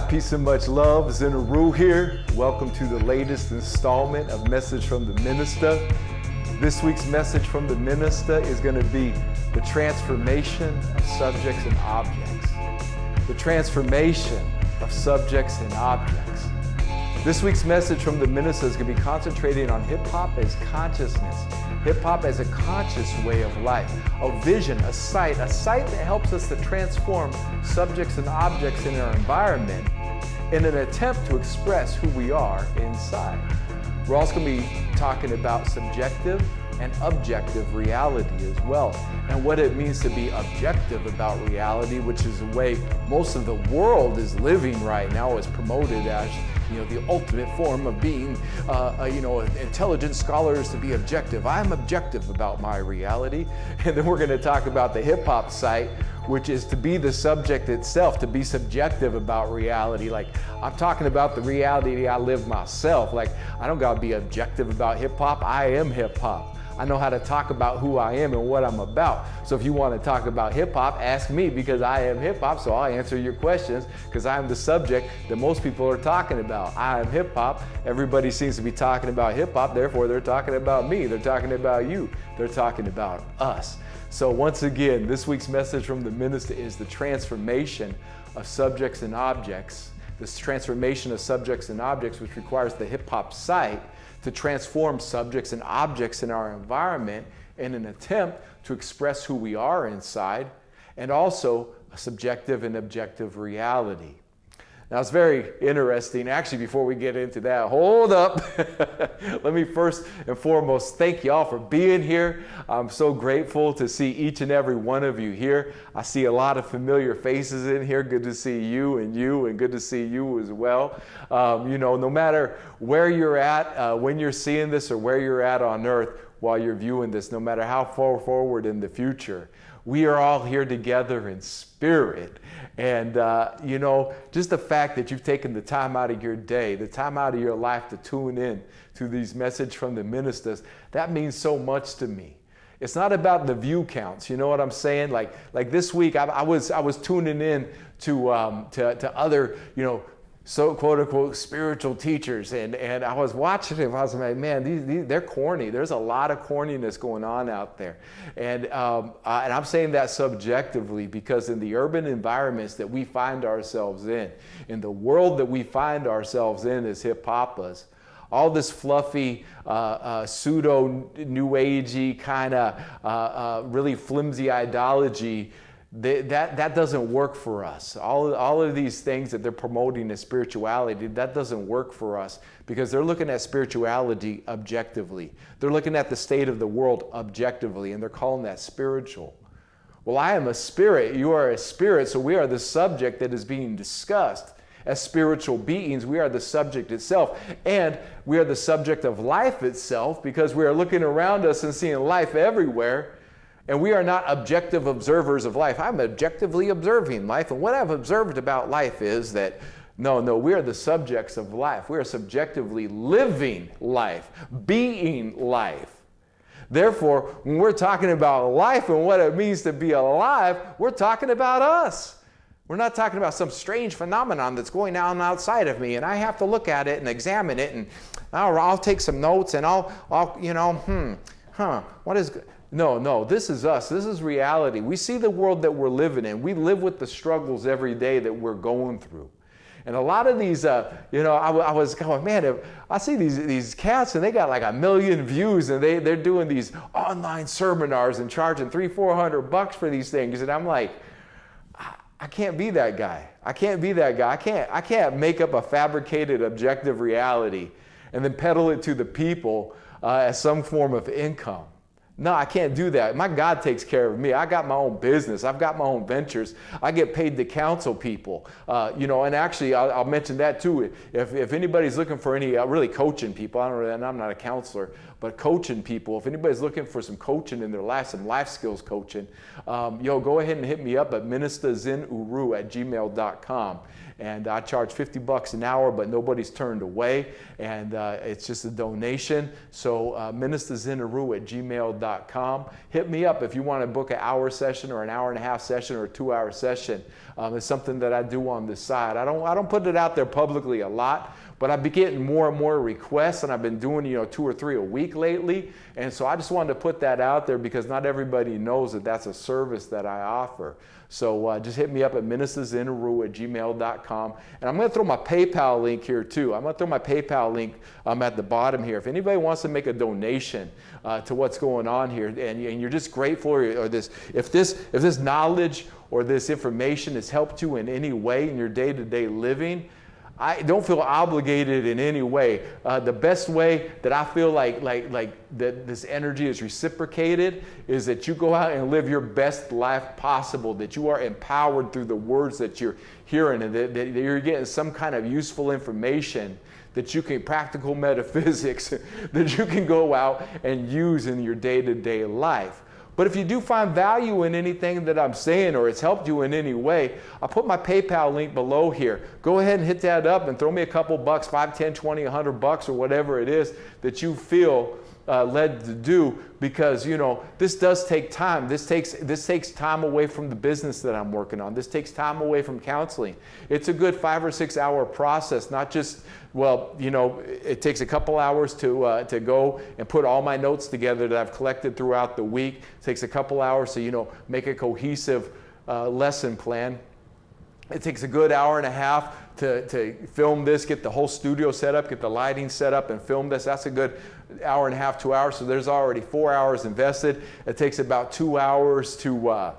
right, peace and much love. Zin Uru here. Welcome to the latest installment of Message from the Minista. This week's message from the Minista is going to be the transformation of subjects and objects. The transformation of subjects and objects. This week's message from the Minista is going to be concentrating on hip-hop as consciousness. Hip-hop as a conscious way of life, a vision, a sight that helps us to transform subjects and objects in our environment in an attempt to express who we are inside. We're also going to be talking about subjective and objective reality as well, and what it means to be objective about reality, which is the way most of the world is living right now, is promoted as the ultimate form of being, intelligent scholars to be objective. I'm objective about my reality. And then we're going to talk about the hip hop site, which is to be the subject itself, to be subjective about reality. Like, I'm talking about the reality I live myself. Like, I don't got to be objective about hip hop. I am hip hop. I know how to talk about who I am and what I'm about. So if you want to talk about hip hop, ask me, because I am hip hop, so I'll answer your questions, because I'm the subject that most people are talking about. I am hip hop. Everybody seems to be talking about hip hop, therefore they're talking about me. They're talking about you. They're talking about us. So once again, this week's message from the Minista is the transformation of subjects and objects. This transformation of subjects and objects, which requires the hip hop site to transform subjects and objects in our environment in an attempt to express who we are inside, and also a subjective and objective reality. Now, it's very interesting. Actually, before we get into that, hold up. Let me first and foremost thank y'all for being here. I'm so grateful to see each and every one of you here. I see a lot of familiar faces in here. Good to see you, and good to see you as well. No matter where you're at, when you're seeing this, or where you're at on earth while you're viewing this, no matter how far forward in the future, we are all here together in spirit. And, just the fact that you've taken the time out of your day, the time out of your life to tune in to these messages from the ministers, that means so much to me. It's not about the view counts. You know what I'm saying? Like this week, I was tuning in to other, so quote unquote spiritual teachers, and I was watching them. I was like, man, they're corny. There's a lot of corniness going on out there, and I'm saying that subjectively, because in the urban environments that we find ourselves in the world that we find ourselves in as hip hoppers, all this fluffy, pseudo new agey kind of really flimsy ideology, that doesn't work for us. All of these things that they're promoting as spirituality, that doesn't work for us, because they're looking at spirituality objectively. They're looking at the state of the world objectively, and they're calling that spiritual. Well, I am a spirit, you are a spirit, so we are the subject that is being discussed. As spiritual beings, we are the subject itself, and we are the subject of life itself, because we are looking around us and seeing life everywhere. And we are not objective observers of life. I'm objectively observing life. And what I've observed about life is that, no, we are the subjects of life. We are subjectively living life, being life. Therefore, when we're talking about life and what it means to be alive, we're talking about us. We're not talking about some strange phenomenon that's going on outside of me, and I have to look at it and examine it, and I'll take some notes, and what is good? No, this is us. This is reality. We see the world that we're living in. We live with the struggles every day that we're going through. And a lot of these, I was going, man, I see these cats, and they got like 1 million views, and they're doing these online seminars and charging $300-400 for these things. And I'm like, I can't be that guy. I can't be that guy. I can't make up a fabricated objective reality and then peddle it to the people as some form of income. No, I can't do that. My God takes care of me. I got my own business. I've got my own ventures. I get paid to counsel people. And actually, I'll mention that too. If anybody's looking for any really coaching people, and I'm not a counselor, but coaching people. If anybody's looking for some coaching in their life, some life skills coaching, go ahead and hit me up at ministazinuru@gmail.com. And I charge $50 an hour, but nobody's turned away. And it's just a donation. So ministazinuru@gmail.com. Hit me up if you want to book an hour session or an hour and a half session or a 2-hour session. It's something that I do on the side. I don't put it out there publicly a lot, but I've been getting more and more requests, and I've been doing 2 or 3 a week lately. And so I just wanted to put that out there because not everybody knows that that's a service that I offer. So just hit me up at ministazinuru@gmail.com. And I'm going to throw my PayPal link here too. I'm going to throw my PayPal link at the bottom here. If anybody wants to make a donation to what's going on here, and you're just grateful, or if this knowledge or this information has helped you in any way in your day-to-day living, I don't feel obligated in any way. The best way that I feel like that this energy is reciprocated is that you go out and live your best life possible, that you are empowered through the words that you're hearing, and that you're getting some kind of useful information that you can, practical metaphysics, that you can go out and use in your day-to-day life. But if you do find value in anything that I'm saying, or it's helped you in any way, I'll put my PayPal link below here. Go ahead and hit that up and throw me a couple bucks, 5, 10, 20, $100, or whatever it is that you feel led to do, because this does take time. This takes time away from the business that I'm working on. This takes time away from counseling. It's a good 5 or 6 hour process, not just, it takes a couple hours to go and put all my notes together that I've collected throughout the week. It takes a couple hours to make a cohesive lesson plan. It takes a good hour and a half to film this, get the whole studio set up, get the lighting set up, and film this. That's a good hour and a half, 2 hours. So there's already 4 hours invested. It takes about 2 hours to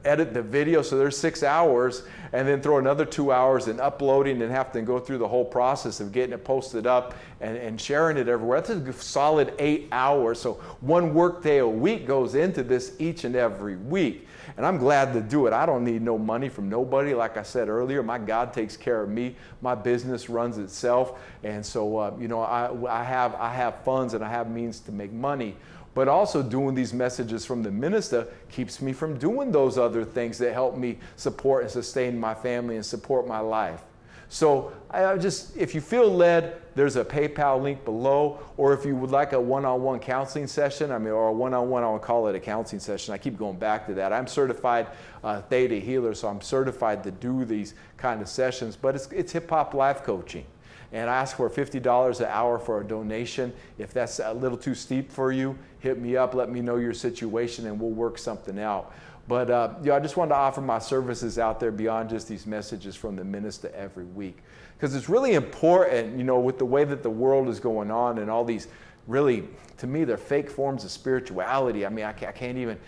edit the video. So there's 6 hours, and then throw another 2 hours in uploading and have to go through the whole process of getting it posted up and sharing it everywhere. That's a solid 8 hours. So one work day a week goes into this each and every week. And I'm glad to do it. I don't need no money from nobody. Like I said earlier, my God takes care of me. My business runs itself. And so, I have funds and I have means to make money. But also doing these messages from the Minista keeps me from doing those other things that help me support and sustain my family and support my life. So if you feel led, there's a PayPal link below, or if you would like a one-on-one counseling session, or a one-on-one, I would call it a counseling session. I keep going back to that. I'm certified Theta healer, so I'm certified to do these kind of sessions, but it's hip hop life coaching. And I ask for $50 an hour for a donation. If that's a little too steep for you, hit me up, let me know your situation, and we'll work something out. But I just wanted to offer my services out there beyond just these messages from the Minista every week. Because it's really important, with the way that the world is going on and all these really, to me, they're fake forms of spirituality. I mean, I kind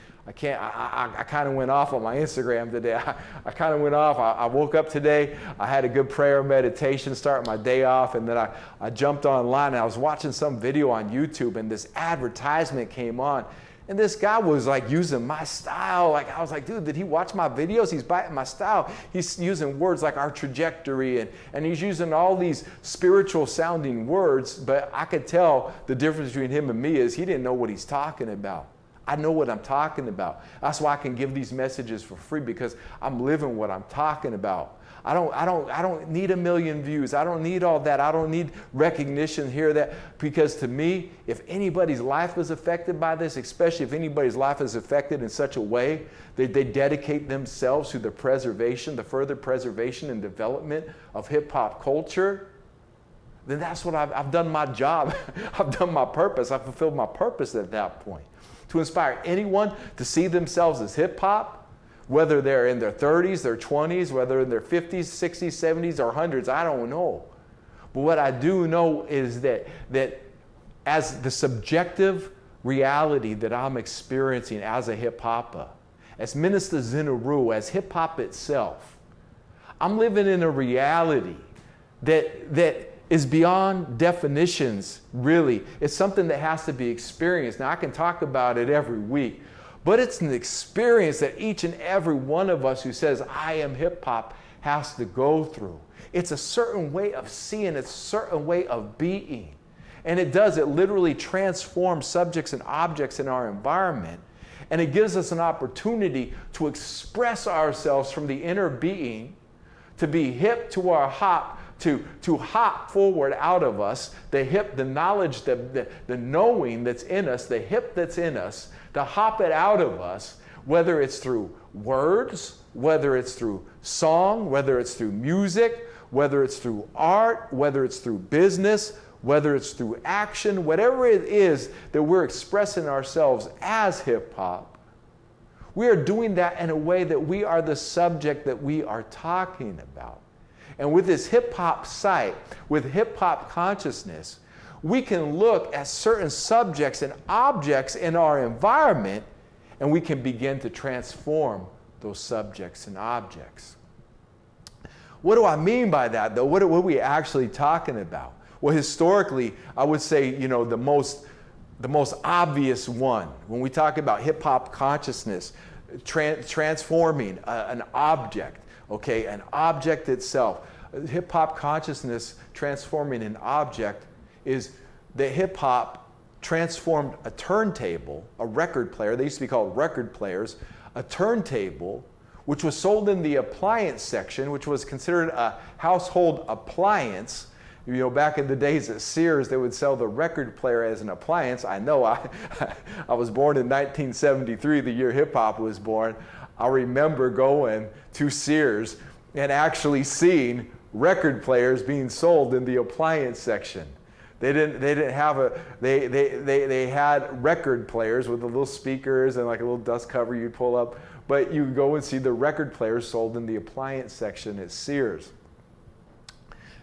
of went off on my Instagram today. I kind of went off. I woke up today. I had a good prayer meditation, start my day off, and then I jumped online and I was watching some video on YouTube, and this advertisement came on. And this guy was using my style. I was like, dude, did he watch my videos? He's biting my style. He's using words like our trajectory, and he's using all these spiritual sounding words, but I could tell the difference between him and me is he didn't know what he's talking about. I know what I'm talking about. That's why I can give these messages for free, because I'm living what I'm talking about. I don't need 1 million views. I don't need all that. I don't need recognition here, that, because to me, if anybody's life is affected by this, especially if anybody's life is affected in such a way that they dedicate themselves to the further preservation and development of hip hop culture, then that's what I've done my job. I've done my purpose. I've fulfilled my purpose at that point. To inspire anyone to see themselves as hip hop, whether they're in their 30s, their 20s, whether in their 50s, 60s, 70s, or 100s, I don't know. But what I do know is that as the subjective reality that I'm experiencing as a hip hopper, as Minister Zin Uru, as hip hop itself, I'm living in a reality that is beyond definitions, really. It's something that has to be experienced. Now, I can talk about it every week, but it's an experience that each and every one of us who says, I am hip hop, has to go through. It's a certain way of seeing, it's a certain way of being. And it does, it literally transforms subjects and objects in our environment. And it gives us an opportunity to express ourselves from the inner being, to be hip to our hop, to hop forward out of us, the hip, the knowledge, the knowing that's in us, the hip that's in us, to hop it out of us, whether it's through words, whether it's through song, whether it's through music, whether it's through art, whether it's through business, whether it's through action, whatever it is that we're expressing ourselves as hip hop, we are doing that in a way that we are the subject that we are talking about. And with this hip hop sight, with hip hop consciousness, we can look at certain subjects and objects in our environment, and we can begin to transform those subjects and objects. What do I mean by that, though? What are we actually talking about? Well, historically, I would say, the most obvious one, when we talk about hip hop consciousness, transforming an object, okay, an object itself. Hip hop consciousness transforming an object is that hip hop transformed a turntable, a record player, they used to be called record players, a turntable, which was sold in the appliance section, which was considered a household appliance. Back in the days at Sears, they would sell the record player as an appliance. I know I was born in 1973, the year hip hop was born. I remember going to Sears and actually seeing record players being sold in the appliance section. They had record players with the little speakers and like a little dust cover you'd pull up, but you go and see the record players sold in the appliance section at Sears.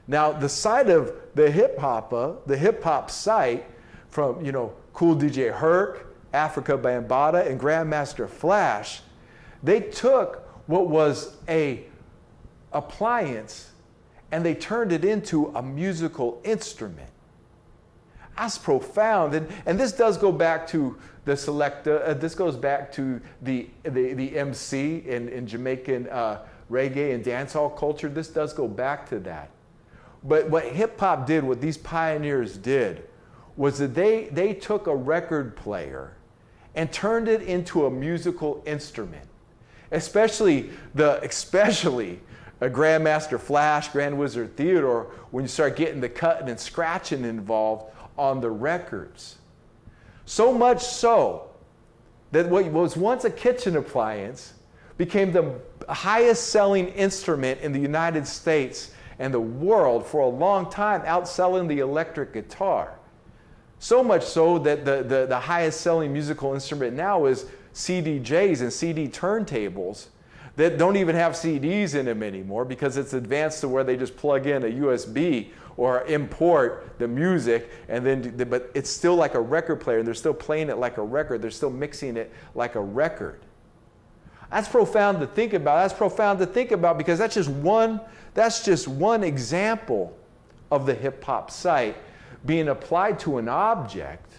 Now, the side of the hip hop site from, Cool DJ Herc, Africa Bambaataa, and Grandmaster Flash, they took what was a appliance and they turned it into a musical instrument. That's profound, and this does go back to the selecta. This goes back to the MC in Jamaican reggae and dancehall culture. This does go back to that. But what hip hop did, what these pioneers did, was that they took a record player and turned it into a musical instrument. Especially a Grandmaster Flash, Grand Wizard Theodore, when you start getting the cutting and scratching involved on the records. So much so that what was once a kitchen appliance became the highest selling instrument in the United States and the world for a long time, outselling the electric guitar. So much so that the highest selling musical instrument now is CDJs and CD turntables that don't even have CDs in them anymore because it's advanced to where they just plug in a USB or import the music, but it's still like a record player, and they're still playing it like a record. They're still mixing it like a record. That's profound to think about. Because that's just one example of the hip hop site being applied to an object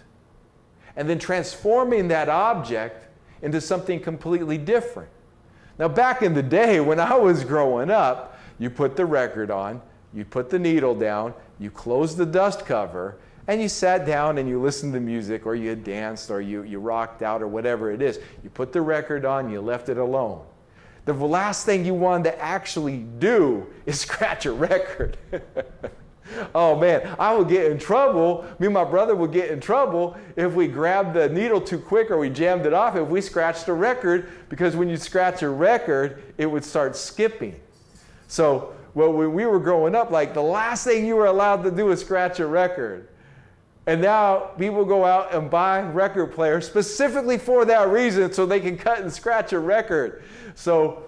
and then transforming that object into something completely different. Now, back in the day when I was growing up, you put the record on, you put the needle down, you closed the dust cover, and you sat down and you listened to music, or you danced, or you rocked out, or whatever it is. You put the record on, you left it alone. The last thing you wanted to actually do is scratch a record. Oh man, I would get in trouble. Me and my brother would get in trouble if we grabbed the needle too quick or we jammed it off if we scratched a record, because when you scratch a record, it would start skipping. So when we were growing up, like the last thing you were allowed to do was scratch a record. And now people go out and buy record players specifically for that reason, so they can cut and scratch a record. So,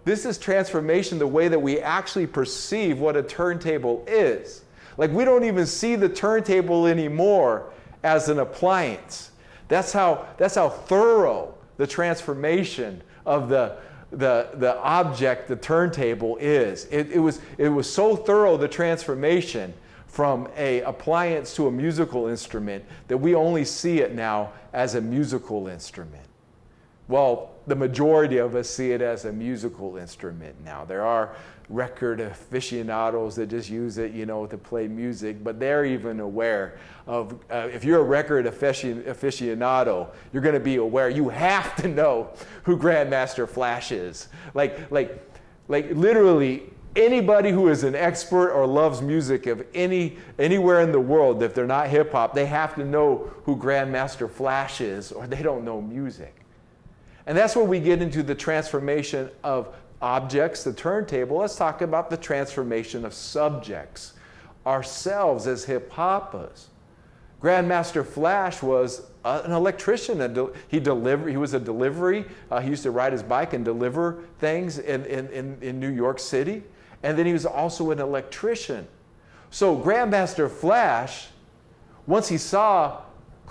this is transformation, the way that we actually perceive what a turntable is. Like, we don't even see the turntable anymore as an appliance. That's how thorough the transformation of the object, the turntable is. It was so thorough, the transformation from an appliance to a musical instrument, that we only see it now as a musical instrument. Well, the majority of us see it as a musical instrument now. There are record aficionados that just use it, to play music, but they're even aware of, if you're a record aficionado, you're going to be aware, you have to know who Grandmaster Flash is. Like literally, anybody who is an expert or loves music of anywhere in the world, if they're not hip hop, they have to know who Grandmaster Flash is, or they don't know music. And that's where we get into the transformation of objects, the turntable. Let's talk about the transformation of subjects, ourselves as hip hoppers. Grandmaster Flash was an electrician. He was a delivery. He used to ride his bike and deliver things in New York City. And then he was also an electrician. So Grandmaster Flash, once he saw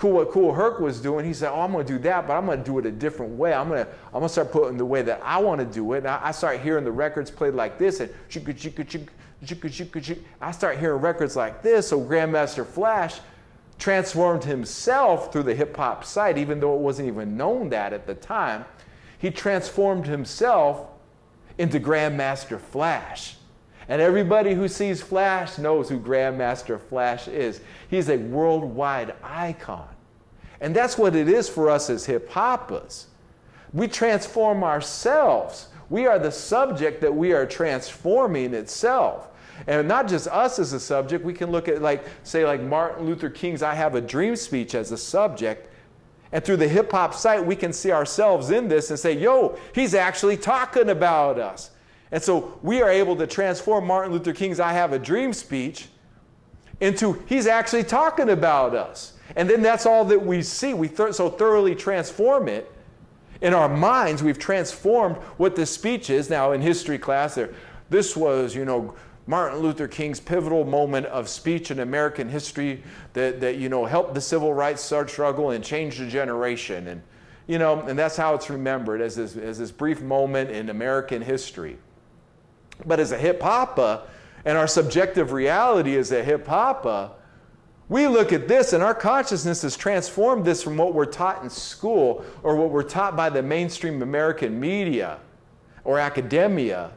what Kool Herc was doing, he said, I'm going to do that, but I'm going to do it a different way. I'm going to start putting the way that I want to do it. And I start hearing the records played like this, and I start hearing records like this. So Grandmaster Flash transformed himself through the hip-hop site, even though it wasn't even known that at the time. He transformed himself into Grandmaster Flash. And everybody who sees Flash knows who Grandmaster Flash is. He's a worldwide icon. And that's what it is for us as hip-hoppers. We transform ourselves. We are the subject that we are transforming itself. And not just us as a subject, we can look at like Martin Luther King's I Have a Dream speech as a subject. And through the hip-hop site, we can see ourselves in this and say, yo, he's actually talking about us. And so we are able to transform Martin Luther King's I Have a Dream speech into he's actually talking about us. And then that's all that we see. We so thoroughly transform it in our minds. We've transformed what the speech is. Now in history class, this was, Martin Luther King's pivotal moment of speech in American history that helped the civil rights struggle and changed a generation. And, and that's how it's remembered, as this brief moment in American history. But as a hip-hopper, and our subjective reality as a hip-hopper, we look at this and our consciousness has transformed this from what we're taught in school or what we're taught by the mainstream American media or academia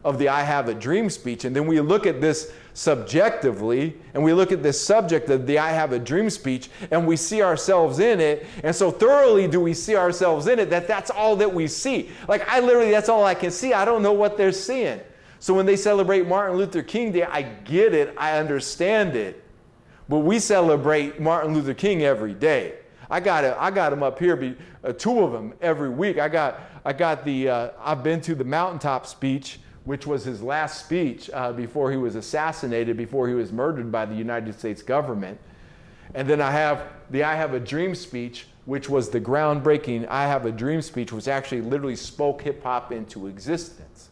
of the I Have a Dream speech. And then we look at this subjectively, and we look at this subject of the I Have a Dream speech, and we see ourselves in it. And so thoroughly do we see ourselves in it that's all that we see. Like that's all I can see. I don't know what they're seeing. So when they celebrate Martin Luther King Day, I get it, I understand it. But we celebrate Martin Luther King every day. I got him up here, two of them every week. I've been to the mountaintop speech, which was his last speech before he was assassinated, before he was murdered by the United States government. And then I have the I Have a Dream speech, which was the groundbreaking I Have a Dream speech, which actually literally spoke hip hop into existence.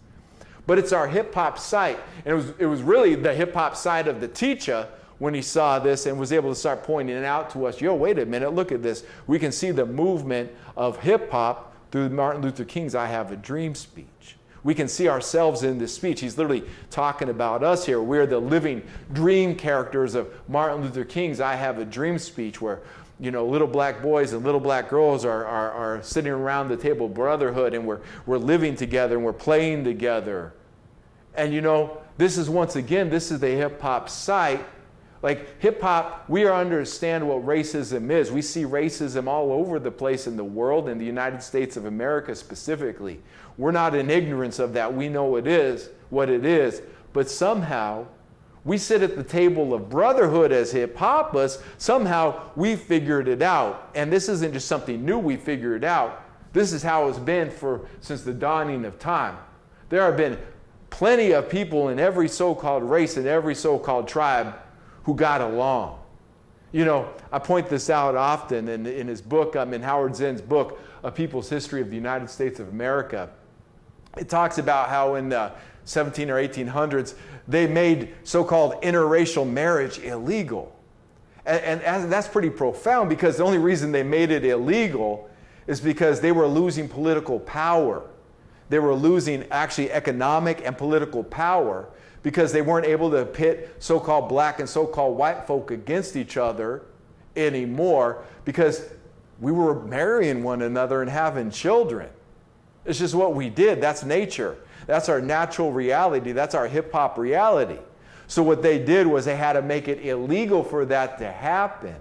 But it's our hip hop site, and it was really the hip hop side of the teacher when he saw this and was able to start pointing it out to us. Yo, wait a minute, look at this. We can see the movement of hip hop through Martin Luther King's I Have a Dream speech. We can see ourselves in this speech. He's literally talking about us here. We're the living dream characters of Martin Luther King's I Have a Dream speech, where little black boys and little black girls are sitting around the table, brotherhood, and we're living together and we're playing together. And this is the hip hop site. Like hip hop, we understand what racism is. We see racism all over the place in the world, in the United States of America specifically. We're not in ignorance of that. We know what it is. But somehow, we sit at the table of brotherhood as hip hoppers. Somehow, we figured it out. And this isn't just something new we figured out. This is how it's been since the dawning of time. There have been plenty of people in every so-called race and every so-called tribe who got along. I point this out often in his book, in Howard Zinn's book, A People's History of the United States of America. It talks about how in the 17 or 1800s, they made so-called interracial marriage illegal. And that's pretty profound, because the only reason they made it illegal is because they were losing political power. They were losing actually economic and political power, because they weren't able to pit so-called black and so-called white folk against each other anymore, because we were marrying one another and having children. It's just what we did. That's nature. That's our natural reality. That's our hip hop reality. So what they did was they had to make it illegal for that to happen.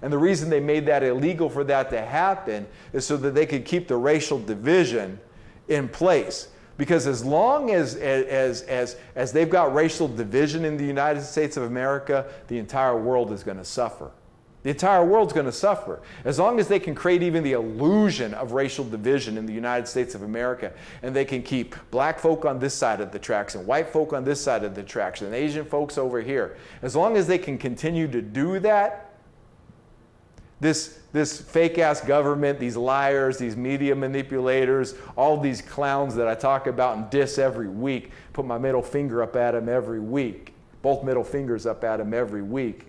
And the reason they made that illegal for that to happen is so that they could keep the racial division in place. Because as long as they've got racial division in the United States of America, the entire world is going to suffer. The entire world's going to suffer. As long as they can create even the illusion of racial division in the United States of America, and they can keep black folk on this side of the tracks and white folk on this side of the tracks and Asian folks over here, as long as they can continue to do that, this fake-ass government, these liars, these media manipulators, all these clowns that I talk about and diss every week, put my middle finger up at them every week, both middle fingers up at them every week.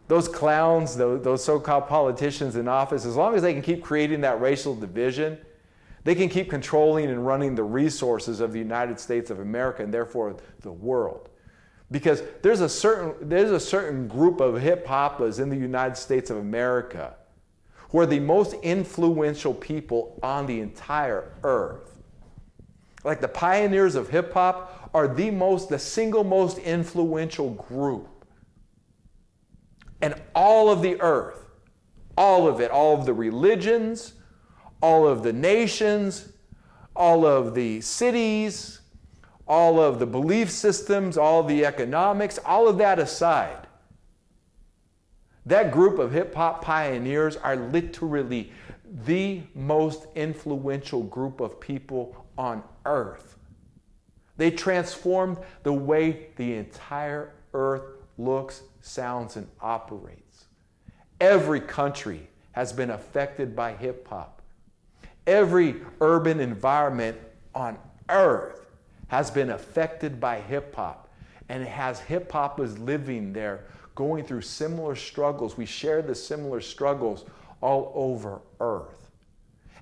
Those clowns, those so-called politicians in office, as long as they can keep creating that racial division, they can keep controlling and running the resources of the United States of America and therefore the world. Because there's a certain group of hip-hoppers in the United States of America who are the most influential people on the entire earth. Like the pioneers of hip-hop are the single most influential group. And all of the earth, all of it, all of the religions, all of the nations, all of the cities, all of the belief systems, all of the economics, all of that aside, that group of hip-hop pioneers are literally the most influential group of people on earth. They transformed the way the entire earth looks, sounds, and operates. Every country has been affected by hip-hop. Every urban environment on earth has been affected by hip-hop, and it has hip-hoppers living there, going through similar struggles. We share the similar struggles all over earth.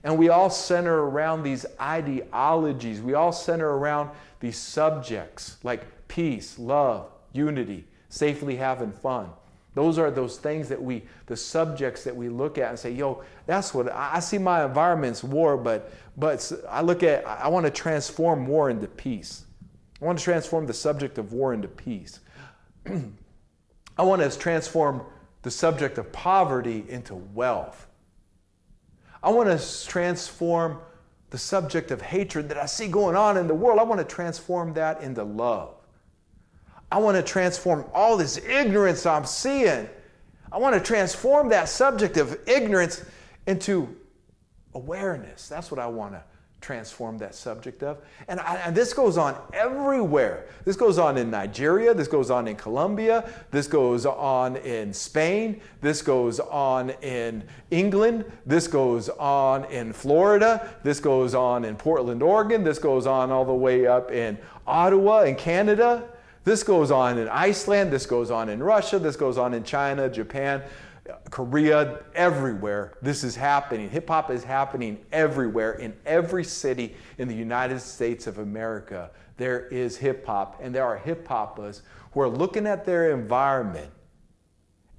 And we all center around these ideologies. We all center around these subjects like peace, love, unity, safely having fun. Those are those things the subjects that we look at and say, yo, that's what, I see my environment's war, but I want to transform war into peace. I want to transform the subject of war into peace. I want to transform the subject of poverty into wealth. I want to transform the subject of hatred that I see going on in the world. I want to transform that into love. I want to transform all this ignorance I'm seeing. I want to transform that subject of ignorance into awareness. That's what I want to transform that subject of. And this goes on everywhere. This goes on in Nigeria. This goes on in Colombia. This goes on in Spain. This goes on in England. This goes on in Florida. This goes on in Portland, Oregon. This goes on all the way up in Ottawa in Canada. This goes on in Iceland, this goes on in Russia, this goes on in China, Japan, Korea, everywhere. This is happening. Hip hop is happening everywhere. In every city in the United States of America, there is hip hop, and there are hip hoppers who are looking at their environment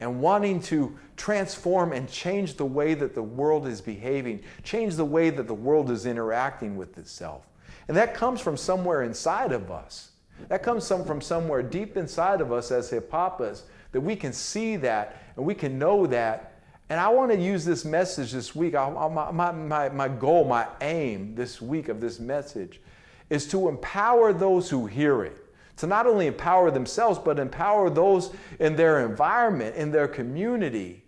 and wanting to transform and change the way that the world is behaving, change the way that the world is interacting with itself. And that comes from somewhere inside of us. That comes from somewhere deep inside of us as hip-hoppers, that we can see that and we can know that. And I want to use this message this week. My goal, my aim this week of this message is to empower those who hear it. To not only empower themselves, but empower those in their environment, in their community,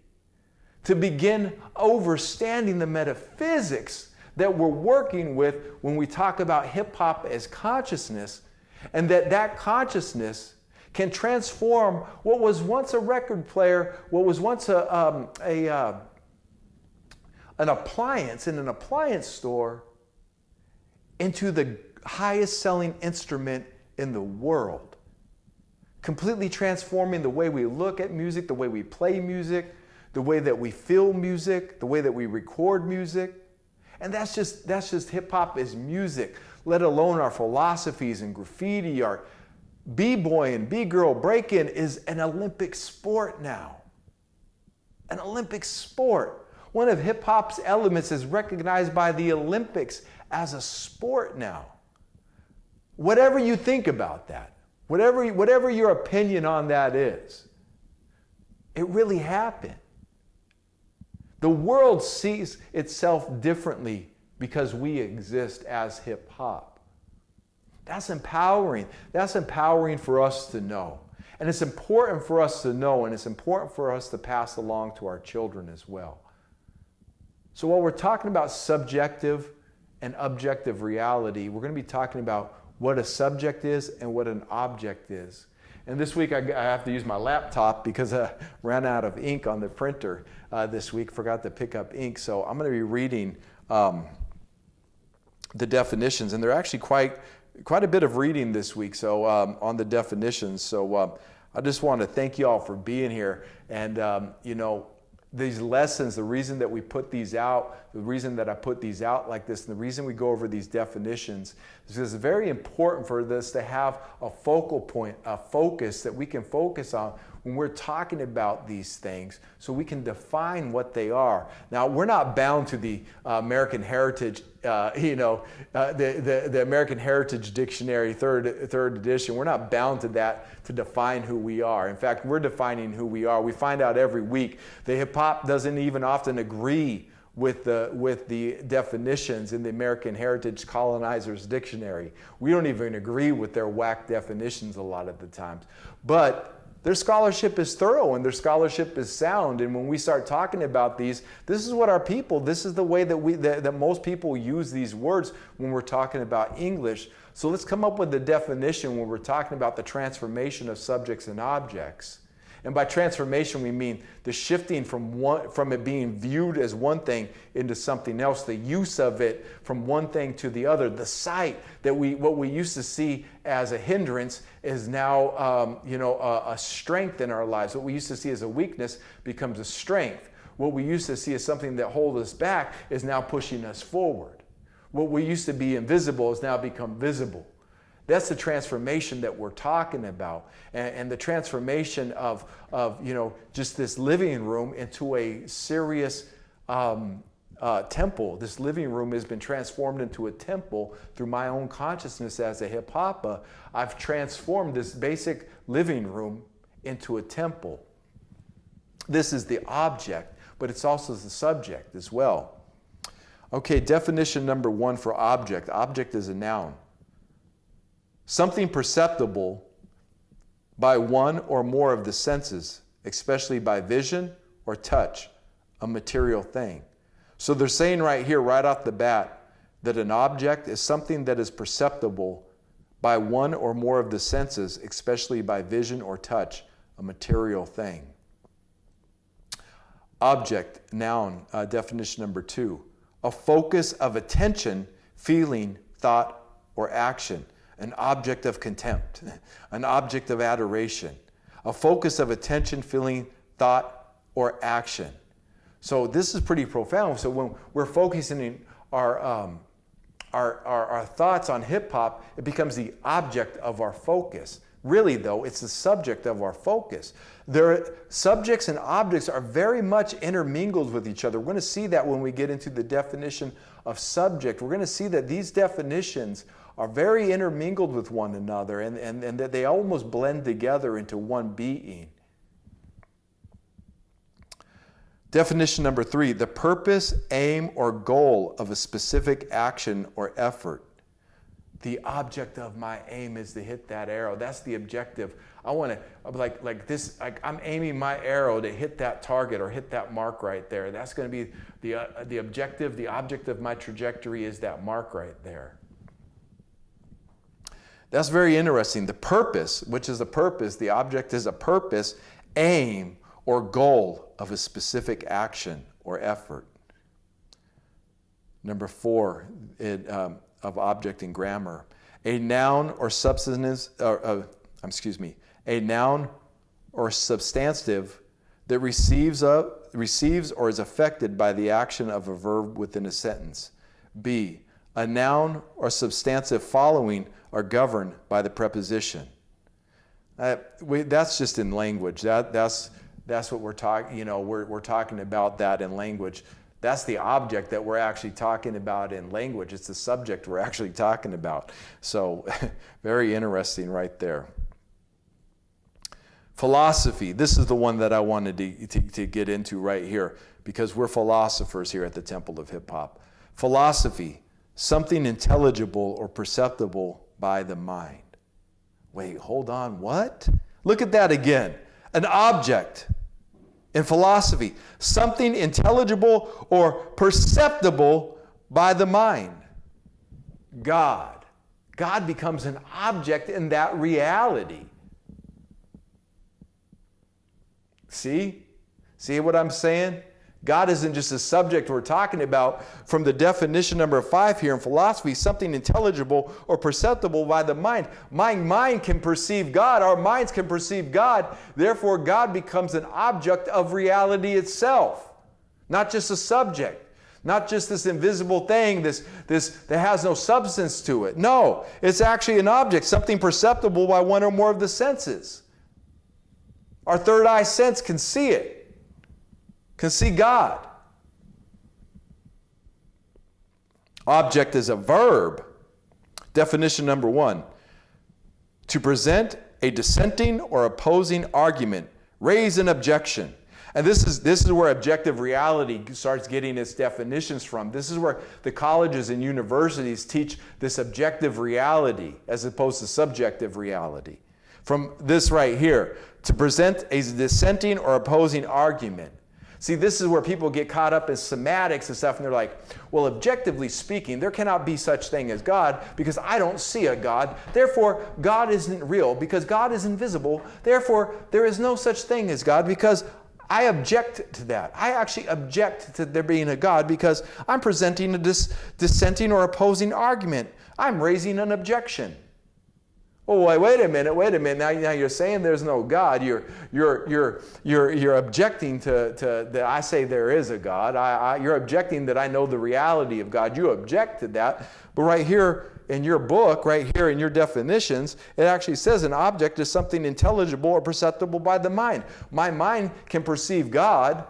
to begin understanding the metaphysics that we're working with when we talk about hip-hop as consciousness. And that consciousness can transform what was once a record player, what was once an appliance in an appliance store, into the highest selling instrument in the world. Completely transforming the way we look at music, the way we play music, the way that we feel music, the way that we record music. And that's just hip-hop as music, let alone our philosophies and graffiti, our b-boy and b-girl break-in is an Olympic sport now. An Olympic sport. One of hip-hop's elements is recognized by the Olympics as a sport now. Whatever you think about that, whatever your opinion on that is, it really happened. The world sees itself differently because we exist as hip hop. That's empowering. That's empowering for us to know. And it's important for us to know, and it's important for us to pass along to our children as well. So while we're talking about subjective and objective reality, we're going to be talking about what a subject is and what an object is. And this week I have to use my laptop because I ran out of ink on the printer this week, forgot to pick up ink. So I'm going to be reading the definitions, and they're actually quite a bit of reading this week, so on the definitions. So I just want to thank you all for being here. And these lessons, the reason that we put these out, the reason that I put these out like this, and the reason we go over these definitions is because it's very important for this to have a focal point, a focus that we can focus on when we're talking about these things, so we can define what they are. Now, we're not bound to the American Heritage, the American Heritage Dictionary, third edition. We're not bound to that to define who we are. In fact, we're defining who we are. We find out every week. The hip hop doesn't even often agree with the definitions in the American Heritage Colonizers Dictionary. We don't even agree with their whack definitions a lot of the times. But their scholarship is thorough and their scholarship is sound. And when we start talking about these, this is what our people, this is the way that most people use these words when we're talking about English. So let's come up with the definition when we're talking about the transformation of subjects and objects. And by transformation, we mean the shifting from it being viewed as one thing into something else, the use of it from one thing to the other. The sight that what we used to see as a hindrance is now, a strength in our lives. What we used to see as a weakness becomes a strength. What we used to see as something that holds us back is now pushing us forward. What we used to be invisible has now become visible. That's the transformation that we're talking about, and the transformation of just this living room into a serious temple. This living room has been transformed into a temple through my own consciousness as a hip hopper. I've transformed this basic living room into a temple. This is the object, but it's also the subject as well. Okay, definition number 1 for object. Object is a noun. Something perceptible by one or more of the senses, especially by vision or touch, a material thing. So they're saying right here, right off the bat, that an object is something that is perceptible by one or more of the senses, especially by vision or touch, a material thing. Object, noun, definition number 2. A focus of attention, feeling, thought, or action. An object of contempt, an object of adoration, a focus of attention, feeling, thought, or action. So this is pretty profound. So when we're focusing our thoughts on hip hop, it becomes the object of our focus. Really, though, it's the subject of our focus. Subjects and objects are very much intermingled with each other. We're going to see that when we get into the definition of subject. We're going to see that these definitions are very intermingled with one another, and that they almost blend together into one being. Definition number 3, the purpose, aim, or goal of a specific action or effort. The object of my aim is to hit that arrow. That's the objective. I want to, like this, I'm aiming my arrow to hit that target or hit that mark right there. That's going to be the objective. The object of my trajectory is that mark right there. That's very interesting. The purpose, which is the purpose, the object is a purpose, aim, or goal of a specific action or effort. Number 4 of object in grammar, a noun or substance, a noun or substantive that receives or is affected by the action of a verb within a sentence. B, a noun or substantive following are governed by the preposition. That's just in language. That's what we're talking. We're talking about that in language. That's the object that we're actually talking about in language. It's the subject we're actually talking about. So very interesting right there. Philosophy. This is the one that I wanted to get into right here, because we're philosophers here at the Temple of Hip Hop. Philosophy, something intelligible or perceptible by the mind. Wait, hold on, what? Look at that again. An object in philosophy, something intelligible or perceptible by the mind. God. God becomes an object in that reality. See? See what I'm saying? God isn't just a subject we're talking about. From the definition number 5 here in philosophy, something intelligible or perceptible by the mind. My mind can perceive God. Our minds can perceive God. Therefore, God becomes an object of reality itself. Not just a subject. Not just this invisible thing, this that has no substance to it. No, it's actually an object, something perceptible by one or more of the senses. Our third eye sense can see it. Can see God. Object is a verb. Definition number 1. To present a dissenting or opposing argument. Raise an objection. And this is where objective reality starts getting its definitions from. This is where the colleges and universities teach this objective reality as opposed to subjective reality. From this right here. To present a dissenting or opposing argument. See, this is where people get caught up in semantics and stuff, and they're like, well, objectively speaking, there cannot be such thing as God because I don't see a God. Therefore, God isn't real because God is invisible. Therefore, there is no such thing as God because I object to that. I actually object to there being a God because I'm presenting a dissenting or opposing argument. I'm raising an objection. Oh, wait a minute. Now you're saying there's no God. You're objecting to that I say there is a God. You're objecting that I know the reality of God. You object to that. But right here in your book, right here in your definitions, it actually says an object is something intelligible or perceptible by the mind. My mind can perceive God.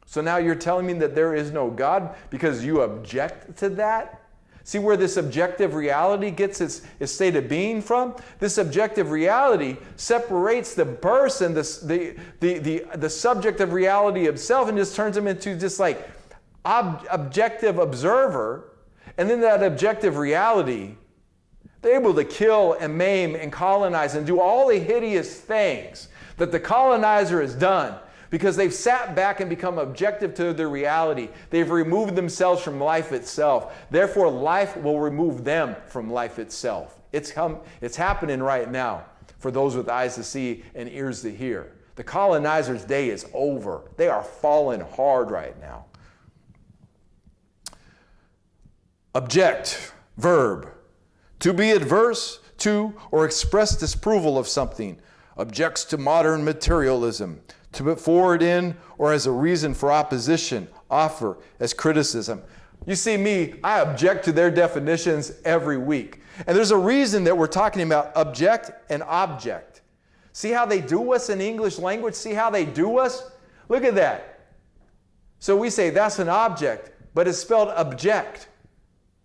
So now you're telling me that there is no God because you object to that? See where this objective reality gets its state of being from? This objective reality separates the person, the subject of reality itself, and just turns them into just like objective observer. And then that objective reality, they're able to kill and maim and colonize and do all the hideous things that the colonizer has done. Because they've sat back and become objective to their reality. They've removed themselves from life itself. Therefore, life will remove them from life itself. It's happening right now for those with eyes to see and ears to hear. The colonizer's day is over. They are falling hard right now. Object, verb. To be adverse to or express disapproval of something. Objects to modern materialism. To put forward in or as a reason for opposition, offer as criticism. You see me, I object to their definitions every week. And there's a reason that we're talking about object and object. See how they do us in English language? See how they do us? Look at that. So we say that's an object, but it's spelled object.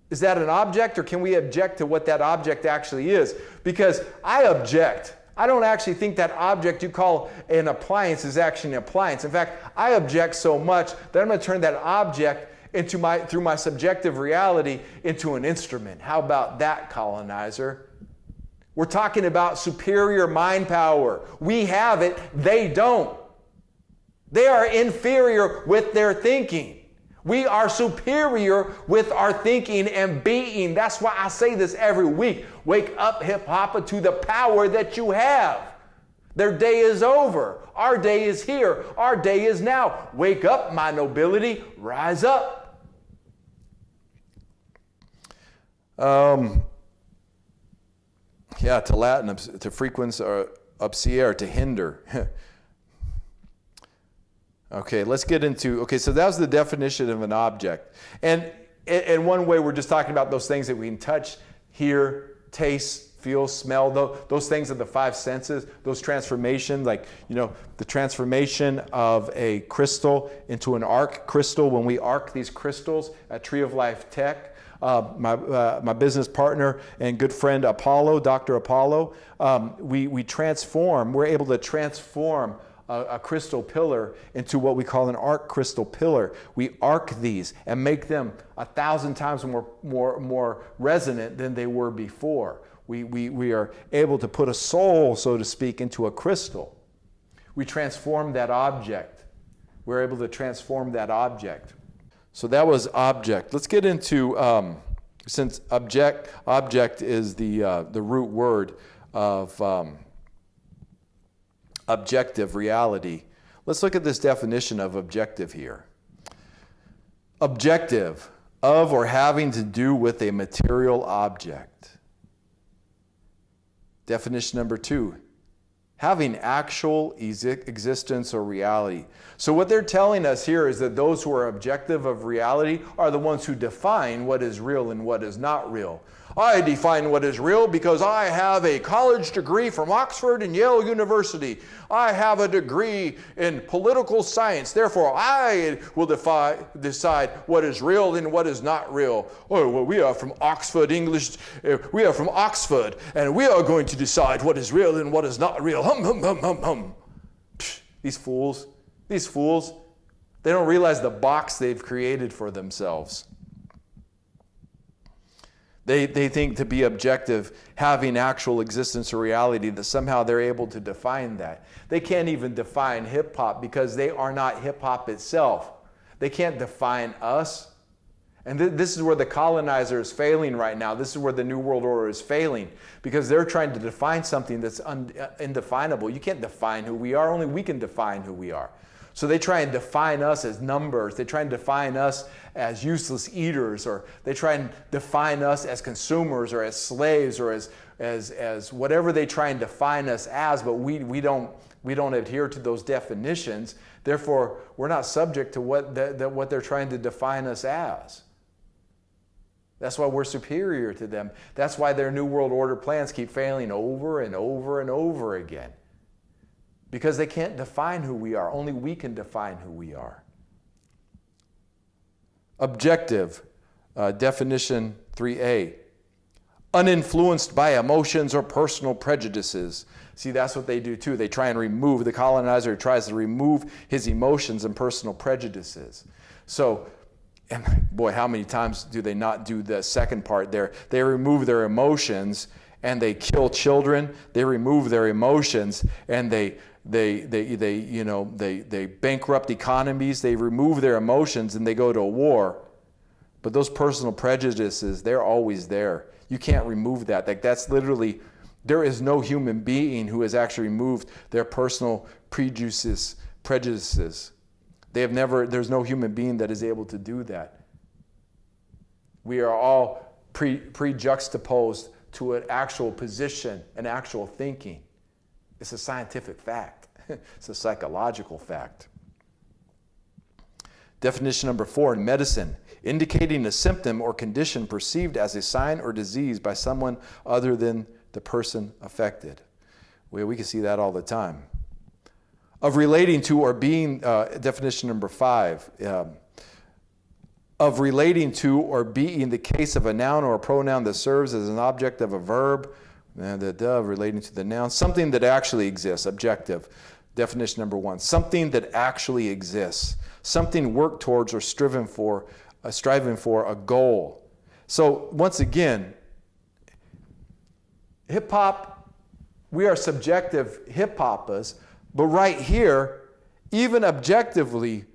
Is that an object, or can we object to what that object actually is? Because I object. I don't actually think that object you call an appliance is actually an appliance. In fact, I object so much that I'm going to turn that object into through my subjective reality into an instrument. How about that, colonizer? We're talking about superior mind power. We have it, they don't. They are inferior with their thinking. We are superior with our thinking and being. That's why I say this every week. Wake up, hip-hopper, to the power that you have. Their day is over. Our day is here. Our day is now. Wake up, my nobility. Rise up. To Latin, to frequence, or obsere, to hinder. Okay, let's get into, so that was the definition of an object. And in one way, we're just talking about those things that we can touch, hear, taste, feel, smell, those things are the five senses, those transformations, like, the transformation of a crystal into an arc crystal. When we arc these crystals at Tree of Life Tech, my business partner and good friend Apollo, Dr. Apollo, we're able to transform a crystal pillar into what we call an arc crystal pillar. We arc these and make them 1,000 times more resonant than they were before. We are able to put a soul, so to speak, into a crystal. We transform that object. We're able to transform that object. So that was object. Let's get into, since object is the root word of objective reality. Let's look at this definition of objective here. Objective, of or having to do with a material object. Definition number 2, having actual existence or reality. So what they're telling us here is that those who are objective of reality are the ones who define what is real and what is not real. I define what is real because I have a college degree from Oxford and Yale University. I have a degree in political science. Therefore, I will decide what is real and what is not real. Oh, well, we are from Oxford English. We are from Oxford, and we are going to decide what is real and what is not real. Hum, hum, hum, hum, hum. These fools, they don't realize the box they've created for themselves. They think to be objective, having actual existence or reality, that somehow they're able to define that. They can't even define hip-hop because they are not hip-hop itself. They can't define us. And this is where the colonizer is failing right now. This is where the New World Order is failing, because they're trying to define something that's indefinable. You can't define who we are. Only we can define who we are. So they try and define us as numbers. They try and define us as useless eaters, or they try and define us as consumers or as slaves or as whatever they try and define us as, but we don't adhere to those definitions. Therefore, we're not subject to what they're trying to define us as. That's why we're superior to them. That's why their New World Order plans keep failing over and over and over again. Because they can't define who we are. Only we can define who we are. Objective, definition 3a. Uninfluenced by emotions or personal prejudices. See, that's what they do too. They try and remove, the colonizer tries to remove his emotions and personal prejudices. So, and boy, how many times do they not do the second part there? They remove their emotions and they kill children. They remove their emotions and they bankrupt economies. They remove their emotions and they go to a war. But those personal prejudices, they're always there. You can't remove that. Like, that's literally, there is no human being who has actually removed their personal prejudices. There's no human being that is able to do that. We are all pre-juxtaposed to an actual position, an actual thinking. It's a scientific fact. It's a psychological fact. Definition number 4 in medicine, indicating a symptom or condition perceived as a sign or disease by someone other than the person affected. We can see that all the time. Of relating to or being, definition number 5, of relating to or being the case of a noun or a pronoun that serves as an object of a verb, relating to the noun, something that actually exists, objective. Definition number 1, something that actually exists, something worked towards or striving for a goal. So once again, hip-hop, we are subjective hip-hoppers, but right here, even objectively,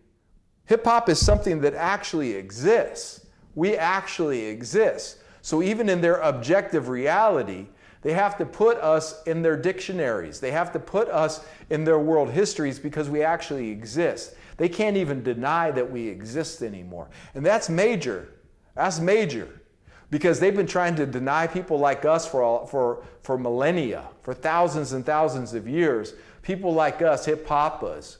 hip-hop is something that actually exists. We actually exist. So even in their objective reality, they have to put us in their dictionaries. They have to put us in their world histories because we actually exist. They can't even deny that we exist anymore. And that's major. That's major. Because they've been trying to deny people like us for millennia, for thousands and thousands of years. People like us, hip-hoppers.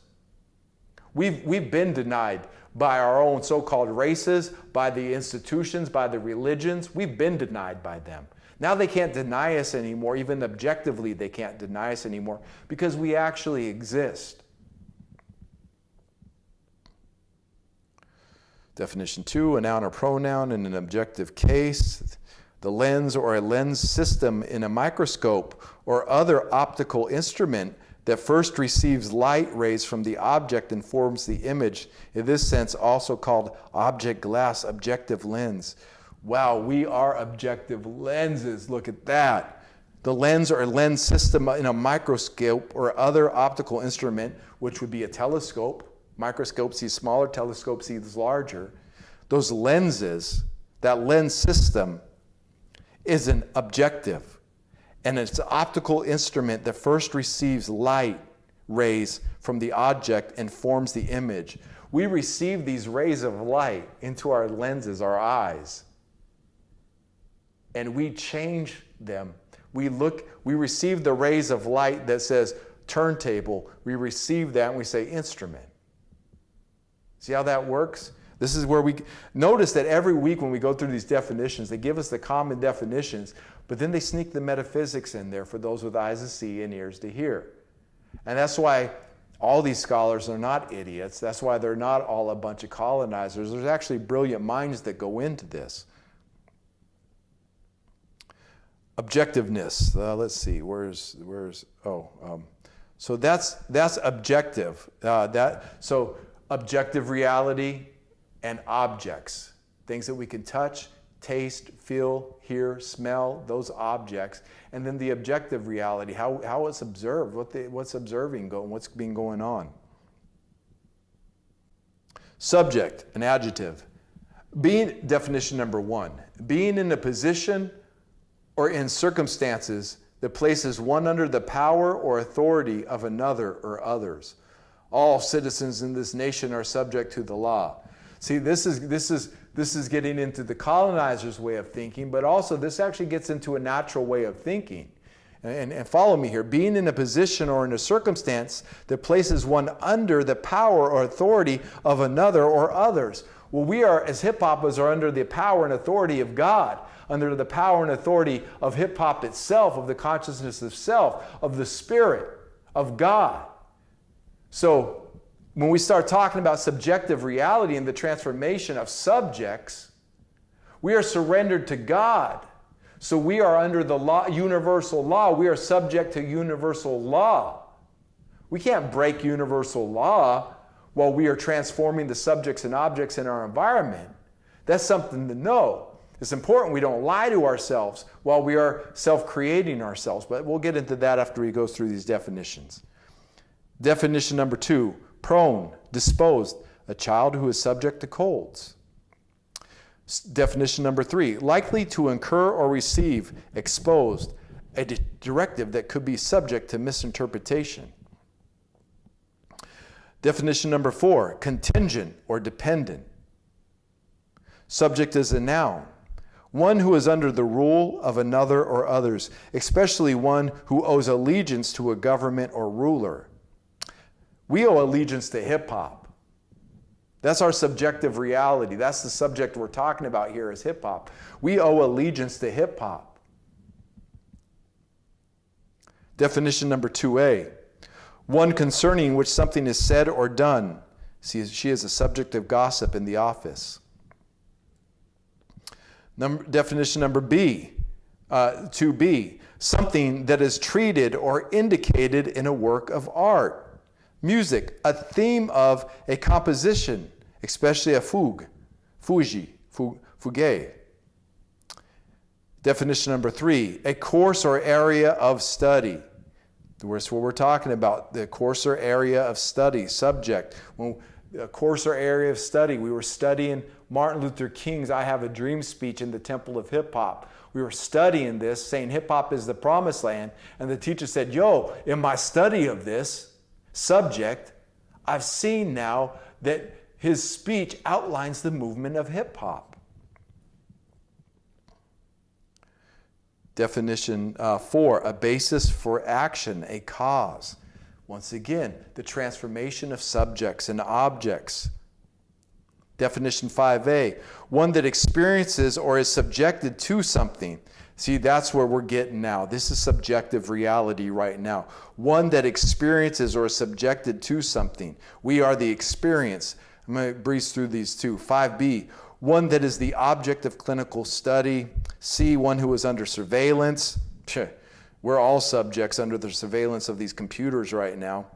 We've been denied by our own so-called races, by the institutions, by the religions. We've been denied by them. Now they can't deny us anymore. Even objectively, they can't deny us anymore because we actually exist. Definition 2, a noun or pronoun in an objective case. The lens or a lens system in a microscope or other optical instrument that first receives light rays from the object and forms the image. In this sense, also called object glass, objective lens. Wow, we are objective lenses. Look at that. The lens or lens system in a microscope or other optical instrument, which would be a telescope. Microscope sees smaller, telescope sees larger. Those lenses, that lens system, is an objective. And it's an optical instrument that first receives light rays from the object and forms the image. We receive these rays of light into our lenses, our eyes, and we change them. We receive the rays of light that says turntable. We receive that and we say instrument. See how that works? This is where we notice that every week when we go through these definitions, they give us the common definitions, but then they sneak the metaphysics in there for those with eyes to see and ears to hear. And that's why all these scholars are not idiots. That's why they're not all a bunch of colonizers. There's actually brilliant minds that go into this. Objectiveness. Let's see. So that's objective. So objective reality and objects, things that we can touch, taste, feel, hear, smell, those objects, and then the objective reality, how it's observed, what's being going on. Subject, an adjective. Definition number 1, being in a position or in circumstances that places one under the power or authority of another or others. All citizens in this nation are subject to the law. See, this is getting into the colonizer's way of thinking, but also this actually gets into a natural way of thinking. And follow me here. Being in a position or in a circumstance that places one under the power or authority of another or others. Well, we are, as hip-hoppers, are under the power and authority of God, under the power and authority of hip-hop itself, of the consciousness of self, of the Spirit of God. So when we start talking about subjective reality and the transformation of subjects, we are surrendered to God. So we are under the law, universal law. We are subject to universal law. We can't break universal law while we are transforming the subjects and objects in our environment. That's something to know. It's important we don't lie to ourselves while we are self-creating ourselves. But we'll get into that after he goes through these definitions. Definition number 2, prone, disposed, a child who is subject to colds. Definition number 3, likely to incur or receive, exposed, a directive that could be subject to misinterpretation. Definition number 4, contingent or dependent. Subject is a noun, one who is under the rule of another or others, especially one who owes allegiance to a government or ruler. We owe allegiance to hip-hop. That's our subjective reality. That's the subject we're talking about here is hip-hop. We owe allegiance to hip-hop. Definition number 2a, one concerning which something is said or done. See, she is a subject of gossip in the office. Definition number B, 2b, something that is treated or indicated in a work of art. Music, a theme of a composition, especially a fugue. Definition number 3, a course or area of study. That's what we're talking about, the course or area of study, subject. A course or area of study. We were studying Martin Luther King's I Have a Dream speech in the Temple of Hip Hop. We were studying this, saying hip hop is the promised land, and the teacher said, in my study of this subject, I've seen now that his speech outlines the movement of hip hop. Definition 4, a basis for action, a cause. Once again, the transformation of subjects and objects. Definition 5A, one that experiences or is subjected to something. See, that's where we're getting now. This is subjective reality right now. One that experiences or is subjected to something. We are the experience. I'm going to breeze through these two. 5B, one that is the object of clinical study. C, one who is under surveillance. We're all subjects under the surveillance of these computers right now.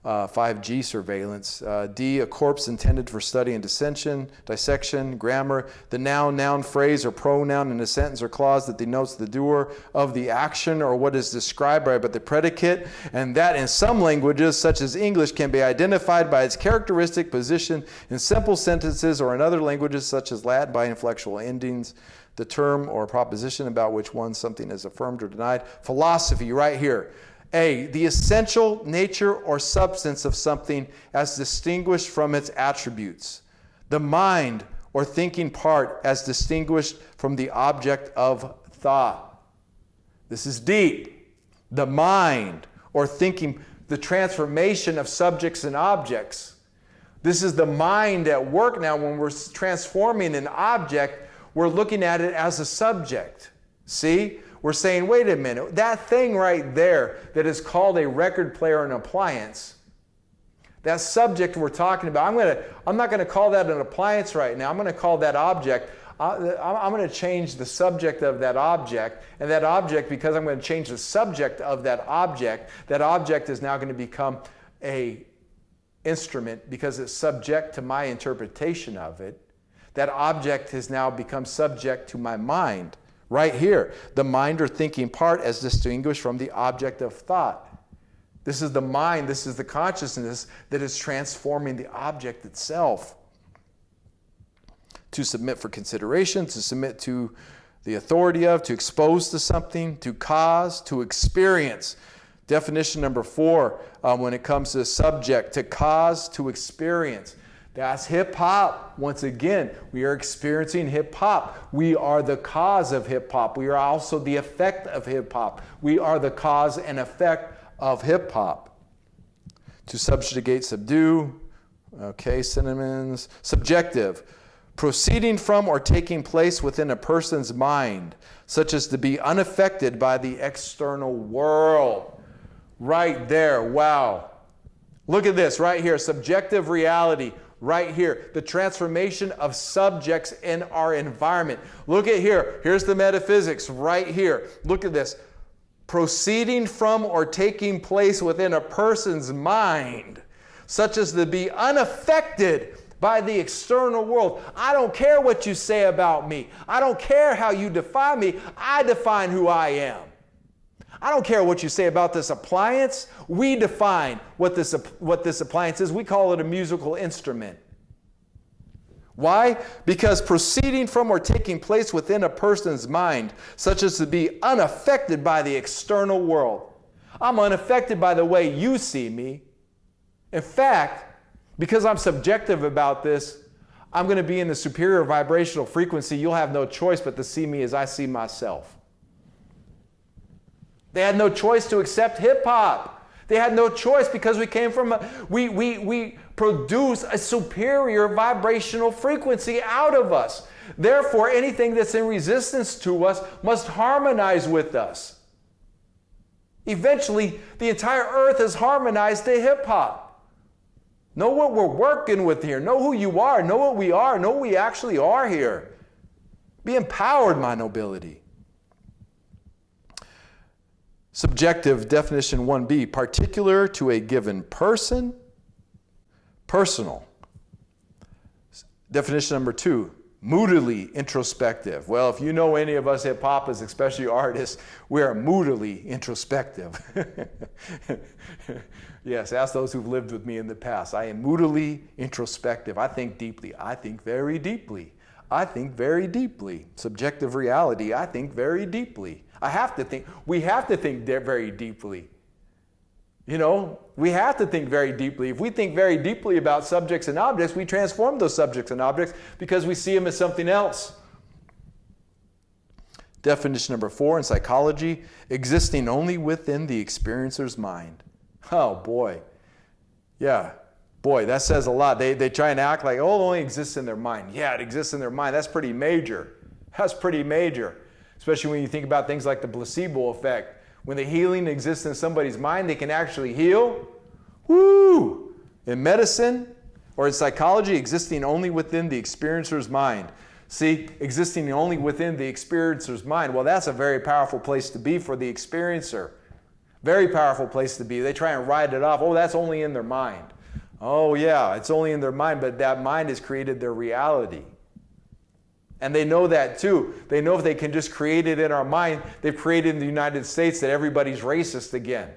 5G surveillance. D, a corpse intended for study and dissection, grammar. The noun, phrase, or pronoun in a sentence or clause that denotes the doer of the action or what is described by the predicate, and that in some languages, such as English, can be identified by its characteristic position in simple sentences, or in other languages, such as Latin, by inflectional endings. The term or proposition about which something is affirmed or denied. Philosophy, right here. A, the essential nature or substance of something as distinguished from its attributes. The mind or thinking part as distinguished from the object of thought. This is deep. The mind or thinking, the transformation of subjects and objects. This is the mind at work now. When we're transforming an object, we're looking at it as a subject. See? We're saying, wait a minute, that thing right there that is called a record player, an appliance, that subject we're talking about, I'm not going to call that an appliance right now. I'm going to call that object. I'm going to change the subject of that object. And that object, because I'm going to change the subject of that object is now going to become an instrument because it's subject to my interpretation of it. That object has now become subject to my mind. Right here, the mind or thinking part as distinguished from the object of thought. This is the mind, this is the consciousness that is transforming the object itself. To submit for consideration, to submit to the authority of, to expose to something, to cause, to experience. Definition number 4, when it comes to subject, to cause, to experience. That's hip-hop. Once again, we are experiencing hip-hop. We are the cause of hip-hop. We are also the effect of hip-hop. We are the cause and effect of hip-hop. To subjugate, subdue. Okay, synonyms. Subjective. Proceeding from or taking place within a person's mind, such as to be unaffected by the external world. Right there. Wow. Look at this right here. Subjective reality. Right here, the transformation of subjects in our environment. Look at here. Here's the metaphysics right here. Look at this. Proceeding from or taking place within a person's mind, such as to be unaffected by the external world. I don't care what you say about me. I don't care how you define me. I define who I am. I don't care what you say about this appliance. We define what this appliance is. We call it a musical instrument. Why? Because proceeding from or taking place within a person's mind, such as to be unaffected by the external world. I'm unaffected by the way you see me. In fact, because I'm subjective about this, I'm going to be in the superior vibrational frequency. You'll have no choice but to see me as I see myself. They had no choice to accept hip-hop. They had no choice because we came from, we produce a superior vibrational frequency out of us. Therefore, anything that's in resistance to us must harmonize with us. Eventually, the entire earth is harmonized to hip-hop. Know what we're working with here. Know who you are. Know what we are. Know what we actually are here. Be empowered, my nobility. Subjective definition 1B, particular to a given person, personal. Definition number 2, moodily introspective. Well, if you know any of us hip-hoppers, especially artists, we are moodily introspective. Yes, ask those who've lived with me in the past. I am moodily introspective. I think deeply. I think very deeply. I think very deeply. Subjective reality, I think very deeply. I have to think. We have to think very deeply. You know, we have to think very deeply. If we think very deeply about subjects and objects, we transform those subjects and objects because we see them as something else. Definition number 4 in psychology, existing only within the experiencer's mind. Oh boy. Yeah. Boy, that says a lot. They try and act like, oh, it only exists in their mind. Yeah, it exists in their mind. That's pretty major. That's pretty major. Especially when you think about things like the placebo effect. When the healing exists in somebody's mind, they can actually heal. Woo! In medicine or in psychology, existing only within the experiencer's mind. See, existing only within the experiencer's mind. Well, that's a very powerful place to be for the experiencer. Very powerful place to be. They try and write it off. Oh, that's only in their mind. Oh, yeah, it's only in their mind, but that mind has created their reality. And they know that too. They know if they can just create it in our mind, they've created in the United States that everybody's racist again.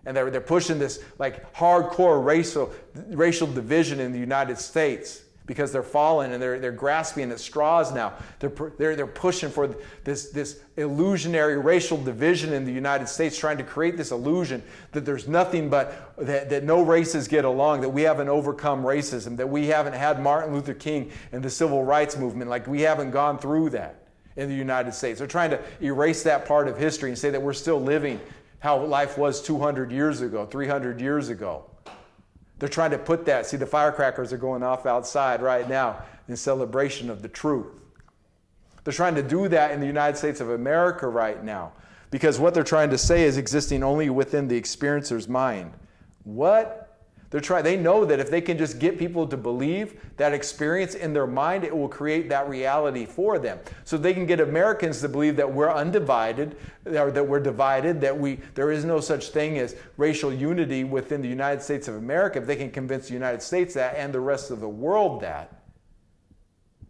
And they're pushing this like hardcore racial division in the United States because they're falling and they're grasping at straws now. They're pushing for this illusionary racial division in the United States, trying to create this illusion that there's nothing but that no races get along, that we haven't overcome racism, that we haven't had Martin Luther King and the civil rights movement, like we haven't gone through that in the United States. They're trying to erase that part of history and say that we're still living how life was 200 years ago, 300 years ago. They're trying to put that. See, the firecrackers are going off outside right now in celebration of the truth. They're trying to do that in the United States of America right now because what they're trying to say is existing only within the experiencer's mind. What? They know that if they can just get people to believe that experience in their mind, it will create that reality for them. So they can get Americans to believe that we're undivided, or that we're divided, that there is no such thing as racial unity within the United States of America. If they can convince the United States that and the rest of the world that,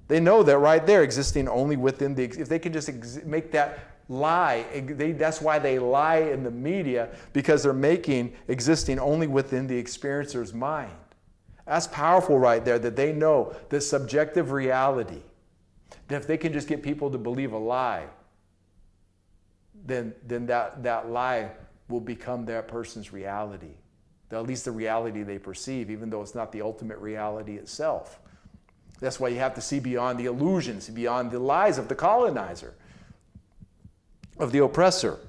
they know that right there, existing only within if they can just make that lie, that's why they lie in the media, because they're making existing only within the experiencer's mind. That's powerful right there, that they know the subjective reality, that if they can just get people to believe a lie, then that lie will become that person's reality, at least the reality they perceive, even though it's not the ultimate reality itself. That's why you have to see beyond the illusions, beyond the lies of the colonizer, of the oppressor.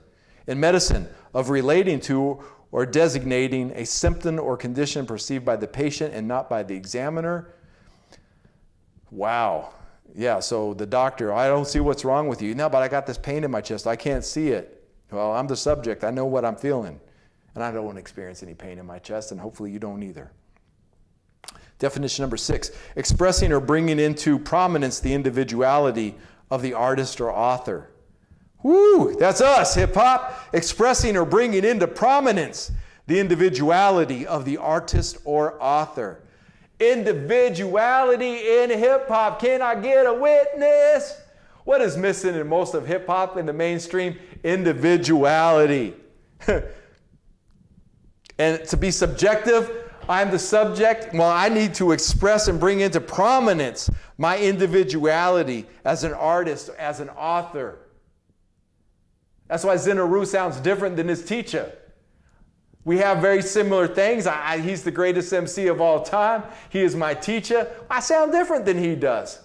In medicine, of relating to or designating a symptom or condition perceived by the patient and not by the examiner. Wow. Yeah, so the doctor, I don't see what's wrong with you. No, but I got this pain in my chest. I can't see it. Well, I'm the subject. I know what I'm feeling. And I don't want to experience any pain in my chest, and hopefully you don't either. Definition number 6, expressing or bringing into prominence the individuality of the artist or author. Woo, that's us, hip-hop. Expressing or bringing into prominence the individuality of the artist or author. Individuality in hip-hop. Can I get a witness? What is missing in most of hip-hop in the mainstream? Individuality. And to be subjective, I'm the subject. Well, I need to express and bring into prominence my individuality as an artist, as an author. That's why Zin Uru sounds different than his teacher. We have very similar things. He's the greatest MC of all time. He is my teacher. I sound different than he does.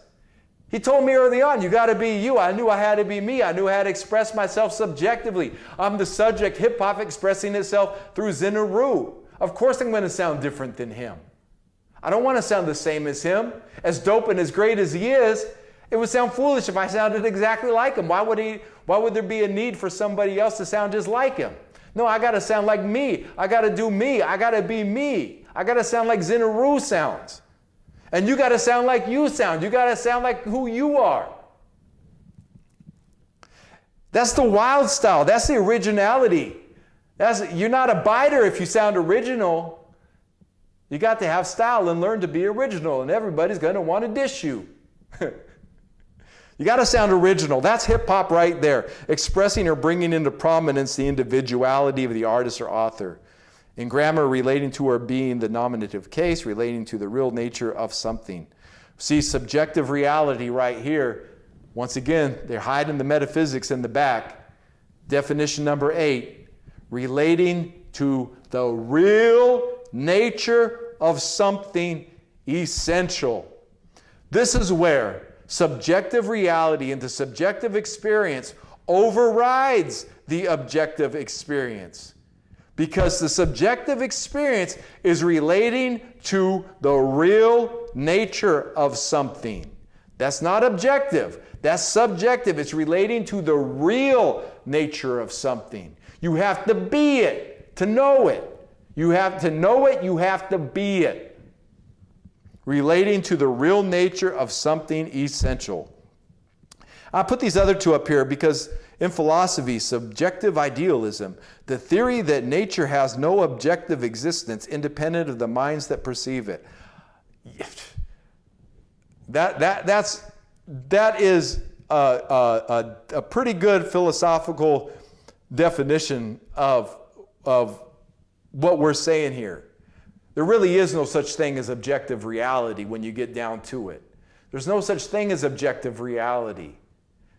He told me early on, you got to be you. I knew I had to be me. I knew how to express myself subjectively. I'm the subject, hip-hop expressing itself through Zin Uru. Of course I'm going to sound different than him. I don't want to sound the same as him. As dope and as great as he is, it would sound foolish if I sounded exactly like him. Why would there be a need for somebody else to sound just like him? No, I got to sound like me. I got to do me. I got to be me. I got to sound like Zin Uru sounds. And you got to sound like you sound. You got to sound like who you are. That's the wild style. That's the originality. You're not a biter if you sound original. You got to have style and learn to be original, and everybody's going to want to dish you. You got to sound original. That's hip-hop right there, expressing or bringing into prominence the individuality of the artist or author. In grammar, relating to or being the nominative case, relating to the real nature of something. See, subjective reality right here. Once again, they're hiding the metaphysics in the back. Definition number 8, relating to the real nature of something essential. This is where subjective reality and the subjective experience overrides the objective experience. Because the subjective experience is relating to the real nature of something. That's not objective. That's subjective. It's relating to the real nature of something. You have to be it to know it. You have to know it, you have to be it. Relating to the real nature of something essential. I put these other two up here because in philosophy, subjective idealism, the theory that nature has no objective existence independent of the minds that perceive it. That is a pretty good philosophical definition of what we're saying here. There really is no such thing as objective reality when you get down to it. There's no such thing as objective reality.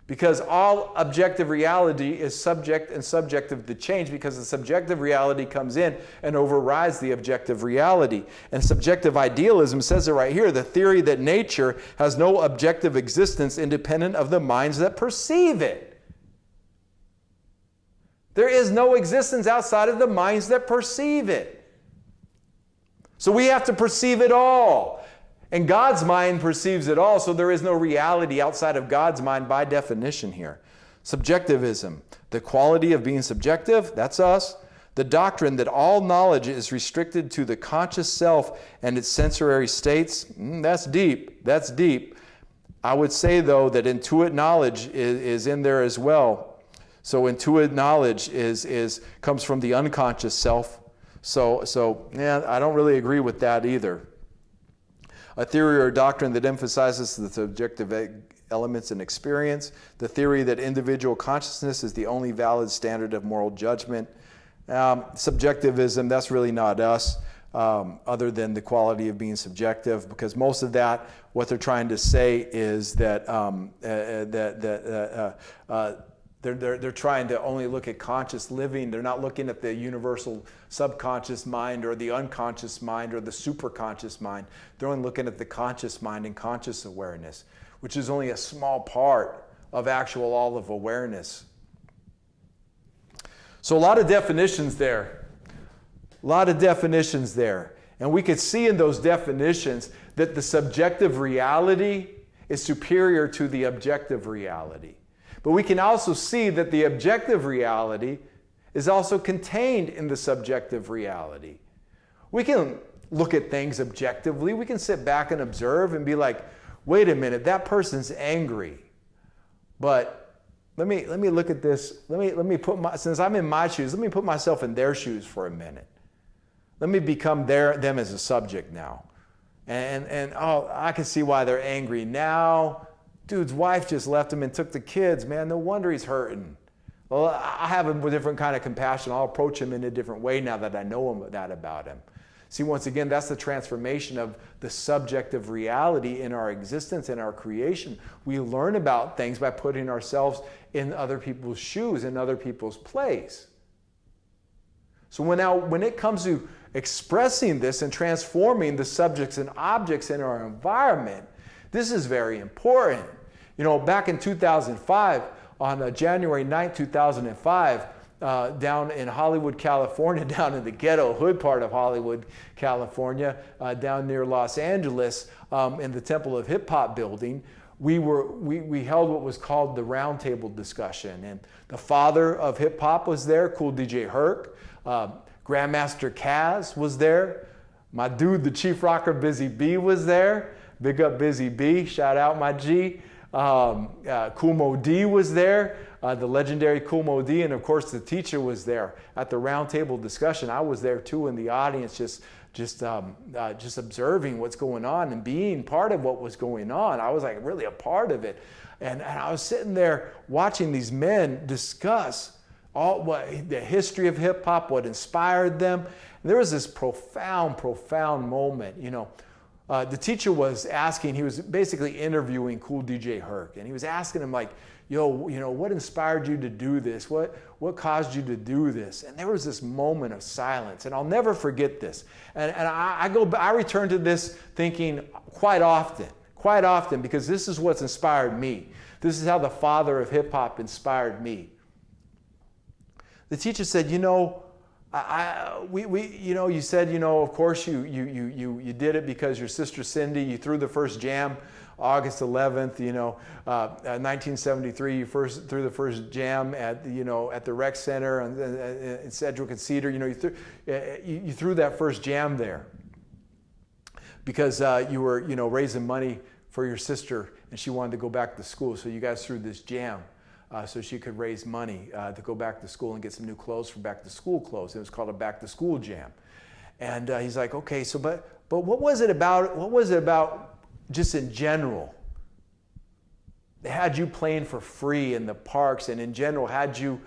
Because all objective reality is subject and subjective to change, because the subjective reality comes in and overrides the objective reality. And subjective idealism says it right here, the theory that nature has no objective existence independent of the minds that perceive it. There is no existence outside of the minds that perceive it. So we have to perceive it all. And God's mind perceives it all, so there is no reality outside of God's mind by definition here. Subjectivism, the quality of being subjective, that's us. The doctrine that all knowledge is restricted to the conscious self and its sensory states, that's deep, that's deep. I would say, though, that intuitive knowledge is in there as well. So intuitive knowledge comes from the unconscious self. So I don't really agree with that either. A theory or doctrine that emphasizes the subjective elements in experience. The theory that individual consciousness is the only valid standard of moral judgment. Subjectivism, that's really not us, other than the quality of being subjective, because most of that, what they're trying to say is that they're trying to only look at conscious living. They're not looking at the universal subconscious mind or the unconscious mind or the superconscious mind. They're only looking at the conscious mind and conscious awareness, which is only a small part of actual all of awareness. So a lot of definitions there. A lot of definitions there. And we could see in those definitions that the subjective reality is superior to the objective reality. But we can also see that the objective reality is also contained in the subjective reality. We can look at things objectively. We can sit back and observe and be like, wait a minute, that person's angry. But let me look at this. Let me put since I'm in my shoes, let me put myself in their shoes for a minute. Let me become them as a subject now. And I can see why they're angry now. Dude's wife just left him and took the kids, man. No wonder he's hurting. Well, I have a different kind of compassion. I'll approach him in a different way now that I know that about him. See, once again, that's the transformation of the subjective reality in our existence, in our creation. We learn about things by putting ourselves in other people's shoes, in other people's place. So when it comes to expressing this and transforming the subjects and objects in our environment, this is very important. You know, back in 2005, on January 9, 2005, down in Hollywood, California, down in the ghetto hood part of Hollywood, California, down near Los Angeles, in the Temple of Hip Hop building, we held what was called the roundtable discussion. And the father of hip hop was there, Cool DJ Herc. Grandmaster Kaz was there. My dude, the Chief Rocker Busy B was there. Big up Busy B, shout out my G. Kool Mo D was there, the legendary Kool Mo D, and of course the teacher was there at the roundtable discussion. I was there too in the audience, just observing what's going on and being part of what was going on. I was like really a part of it, and I was sitting there watching these men discuss the history of hip hop, what inspired them. And there was this profound moment, you know. The teacher was asking, he was basically interviewing Cool DJ Herc, and he was asking him like, yo, you know, what inspired you to do this? What caused you to do this? And there was this moment of silence, and I'll never forget this. And I return to this thinking quite often, because this is what's inspired me. This is how the father of hip hop inspired me. The teacher said, you know, You said, of course you did it because your sister Cindy, you threw the first jam August 11th, 1973. You threw the first jam at the rec center in Sedgwick and Cedar. You threw that first jam there because you were raising money for your sister and she wanted to go back to school. So you guys threw this jam. So she could raise money to go back to school and get some new clothes for back to school clothes. It was called a back to school jam. And he's like, okay, so but what was it about? What was it about just in general? They had you playing for free in the parks, and in general had you,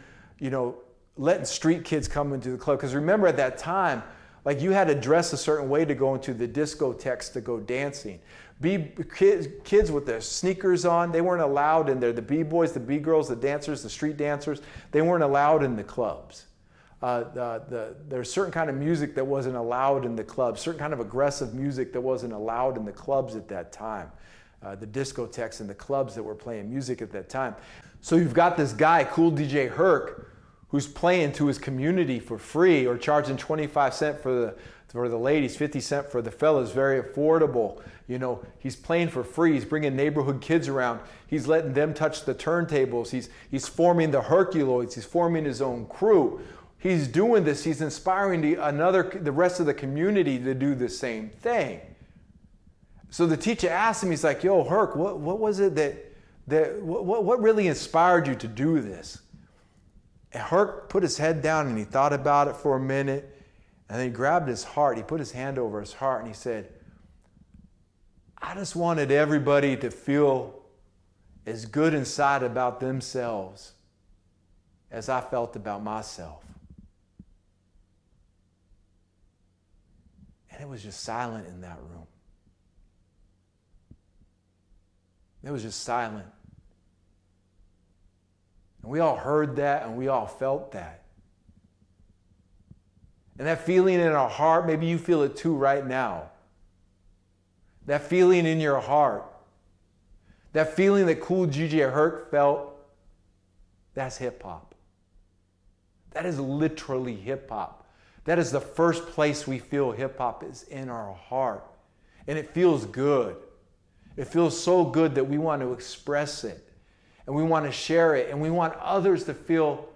letting street kids come into the club. Because remember at that time, like you had to dress a certain way to go into the discotheques to go dancing. Kids with their sneakers on, they weren't allowed in there. The B-boys, the B-girls, the dancers, the street dancers, they weren't allowed in the clubs. There's certain kind of music that wasn't allowed in the clubs, certain kind of aggressive music that wasn't allowed in the clubs at that time. The discotheques and the clubs that were playing music at that time. So you've got this guy, Cool DJ Herc, who's playing to his community for free or charging 25 cents for the ladies, 50 cents for the fellas, very affordable. He's playing for free. He's bringing neighborhood kids around. He's letting them touch the turntables. He's forming the Herculoids. He's forming his own crew. He's doing this. He's inspiring the rest of the community to do the same thing. So the teacher asked him, he's like, yo, Herc, what was it what really inspired you to do this? And Herc put his head down and he thought about it for a minute. And then he grabbed his heart. He put his hand over his heart and he said, I just wanted everybody to feel as good inside about themselves as I felt about myself. And it was just silent in that room. It was just silent. And we all heard that and we all felt that. And that feeling in our heart, maybe you feel it too right now. That feeling in your heart, that feeling that Cool DJ Herc felt, that's hip hop. That is literally hip hop. That is the first place we feel hip hop is in our heart. And it feels good. It feels so good that we want to express it. And we want to share it. And we want others to feel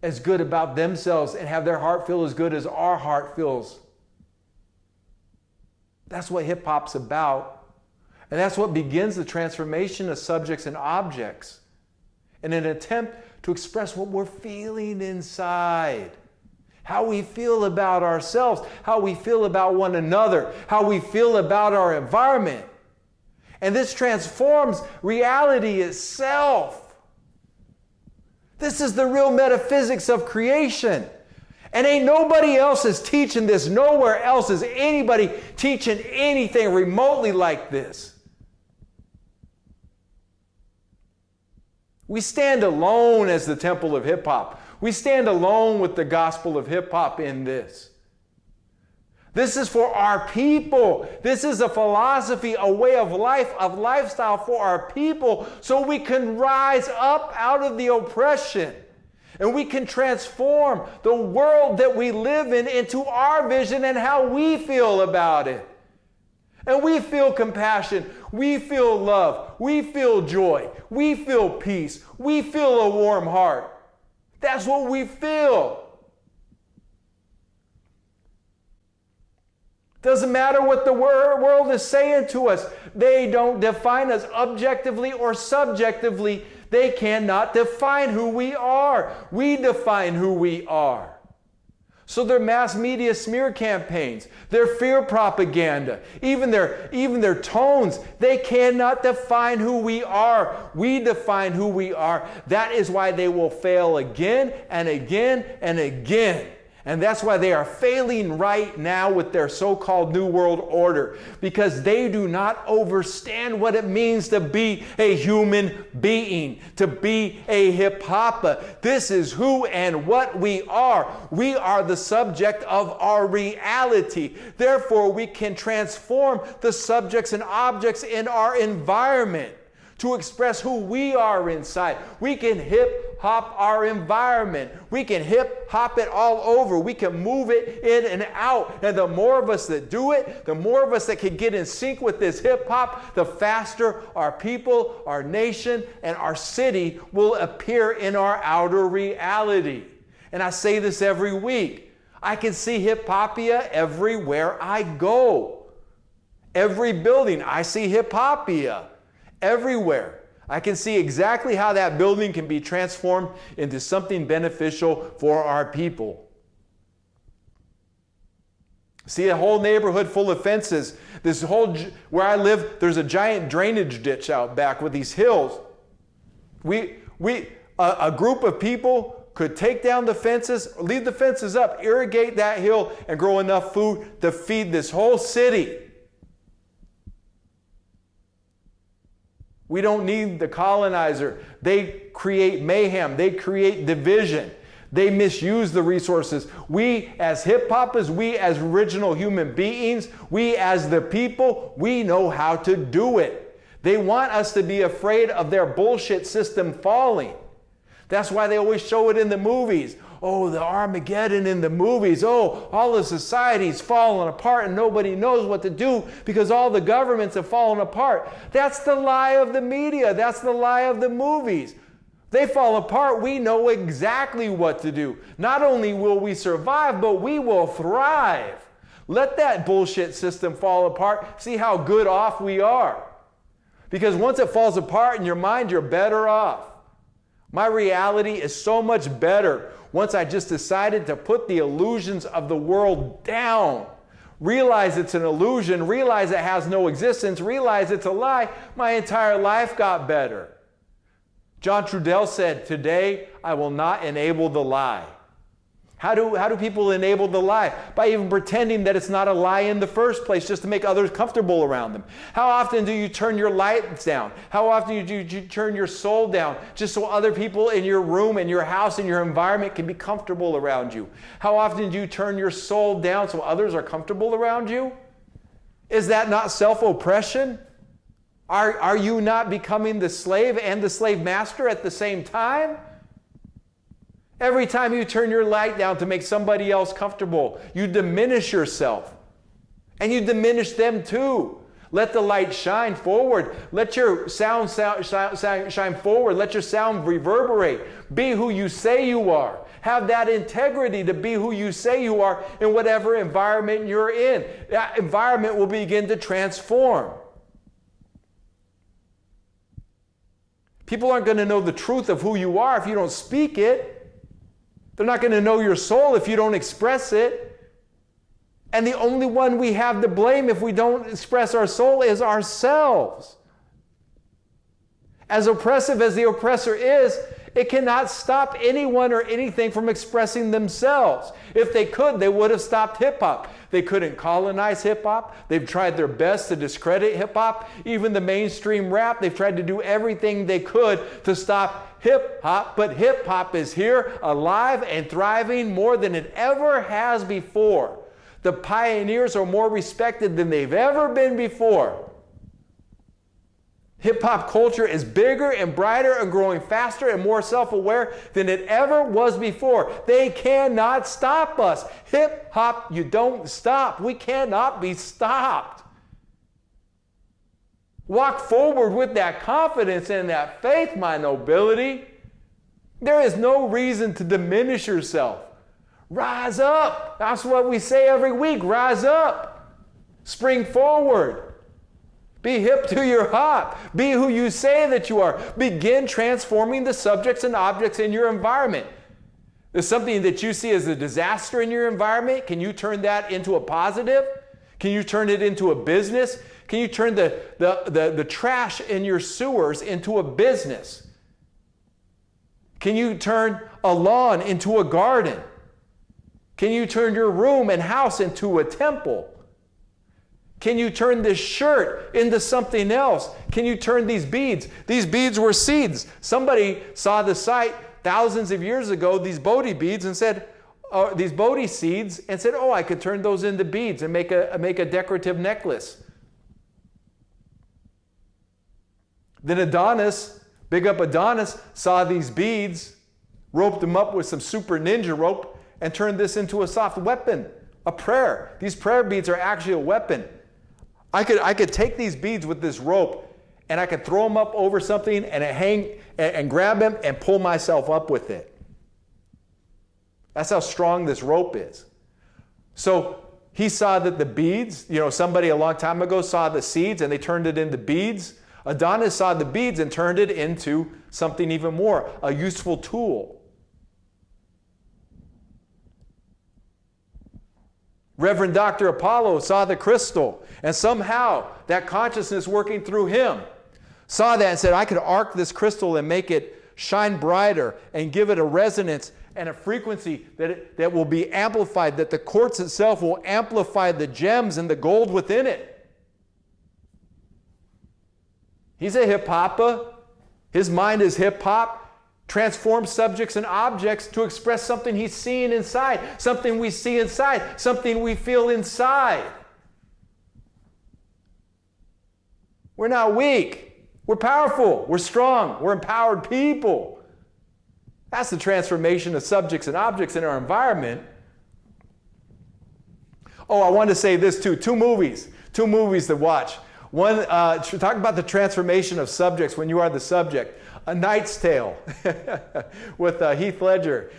as good about themselves and have their heart feel as good as our heart feels. That's what hip hop's about. And that's what begins the transformation of subjects and objects in an attempt to express what we're feeling inside. How we feel about ourselves, how we feel about one another, how we feel about our environment. And this transforms reality itself. This is the real metaphysics of creation. And ain't nobody else is teaching this. Nowhere else is anybody teaching anything remotely like this. We stand alone as the temple of hip hop. We stand alone with the gospel of hip hop in this. This is for our people. This is a philosophy, a way of life, of lifestyle for our people so we can rise up out of the oppression. And we can transform the world that we live in into our vision and how we feel about it. And we feel compassion. We feel love. We feel joy. We feel peace. We feel a warm heart. That's what we feel. Doesn't matter what the world is saying to us. They don't define us objectively or subjectively. They cannot define who we are. We define who we are. So their mass media smear campaigns, their fear propaganda, even their tones, they cannot define who we are. We define who we are. That is why they will fail again and again and again. And that's why they are failing right now with their so-called New World Order, because they do not understand what it means to be a human being, to be a hip-hopper. This is who and what we are. We are the subject of our reality. Therefore, we can transform the subjects and objects in our environment to express who we are inside. We can hip hop our environment. We can hip hop it all over. We can move it in and out. And the more of us that do it, the more of us that can get in sync with this hip hop, the faster our people, our nation, and our city will appear in our outer reality. And I say this every week. I can see hip-hopia everywhere I go. Every building, I see hip-hopia. Everywhere. I can see exactly how that building can be transformed into something beneficial for our people. See a whole neighborhood full of fences. Where I live, there's a giant drainage ditch out back with these hills. A group of people could take down the fences, leave the fences up, irrigate that hill, and grow enough food to feed this whole city. We don't need the colonizer. They create mayhem. They create division. They misuse the resources. We as hip-hoppers, we as original human beings, we as the people, we know how to do it. They want us to be afraid of their bullshit system falling. That's why they always show it in the movies. Oh, the Armageddon in the movies. Oh, all of society's falling apart and nobody knows what to do because all the governments have fallen apart. That's the lie of the media. That's the lie of the movies. They fall apart. We know exactly what to do. Not only will we survive, but we will thrive. Let that bullshit system fall apart. See how good off we are. Because once it falls apart in your mind, you're better off. My reality is so much better once I just decided to put the illusions of the world down. Realize it's an illusion, realize it has no existence, realize it's a lie. My entire life got better. John Trudell said, "Today I will not enable the lie." How do people enable the lie? By even pretending that it's not a lie in the first place, just to make others comfortable around them. How often do you turn your lights down? How often do you turn your soul down just so other people in your room, in your house, in your environment can be comfortable around you? How often do you turn your soul down so others are comfortable around you? Is that not self-oppression? Are you not becoming the slave and the slave master at the same time? Every time you turn your light down to make somebody else comfortable, you diminish yourself. And you diminish them too. Let the light shine forward. Let your sound shine forward. Let your sound reverberate. Be who you say you are. Have that integrity to be who you say you are in whatever environment you're in. That environment will begin to transform. People aren't going to know the truth of who you are if you don't speak it. They're not going to know your soul if you don't express it. And the only one we have to blame if we don't express our soul is ourselves. As oppressive as the oppressor is, it cannot stop anyone or anything from expressing themselves. If they could, they would have stopped hip-hop. They couldn't colonize hip-hop. They've tried their best to discredit hip-hop. Even the mainstream rap, they've tried to do everything they could to stop hip-hop. But hip-hop is here, alive and thriving more than it ever has before. The pioneers are more respected than they've ever been before. Hip-hop culture is bigger and brighter and growing faster and more self-aware than it ever was before. They cannot stop us. Hip-hop, you don't stop. We cannot be stopped. Walk forward with that confidence and that faith, my nobility. There is no reason to diminish yourself. Rise up. That's what we say every week. Rise up. Spring forward. Be hip to your hop. Be who you say that you are. Begin transforming the subjects and objects in your environment. There's something that you see as a disaster in your environment. Can you turn that into a positive? Can you turn it into a business? Can you turn the trash in your sewers into a business? Can you turn a lawn into a garden? Can you turn your room and house into a temple? Can you turn this shirt into something else? Can you turn these beads? These beads were seeds. Somebody saw the site thousands of years ago, these Bodhi beads, and said, these Bodhi seeds, and said, oh, I could turn those into beads and make a decorative necklace. Then Adonis, big up Adonis, saw these beads, roped them up with some super ninja rope, and turned this into a soft weapon, a prayer. These prayer beads are actually a weapon. I could take these beads with this rope, and I could throw them up over something and grab them and pull myself up with it. That's how strong this rope is. So he saw that the beads, somebody a long time ago saw the seeds and they turned it into beads. Adonis saw the beads and turned it into something even more, a useful tool. Reverend Dr. Apollo saw the crystal, and somehow that consciousness working through him saw that and said, I could arc this crystal and make it shine brighter and give it a resonance and a frequency that will be amplified, that the quartz itself will amplify the gems and the gold within it. He's a hip-hopper. His mind is hip-hop. Transforms subjects and objects to express something he's seeing inside, something we see inside, something we feel inside. We're not weak. We're powerful. We're strong. We're empowered people. That's the transformation of subjects and objects in our environment. Oh, I wanted to say this too. Two movies to watch. One, talk about the transformation of subjects when you are the subject. A Knight's Tale with Heath Ledger.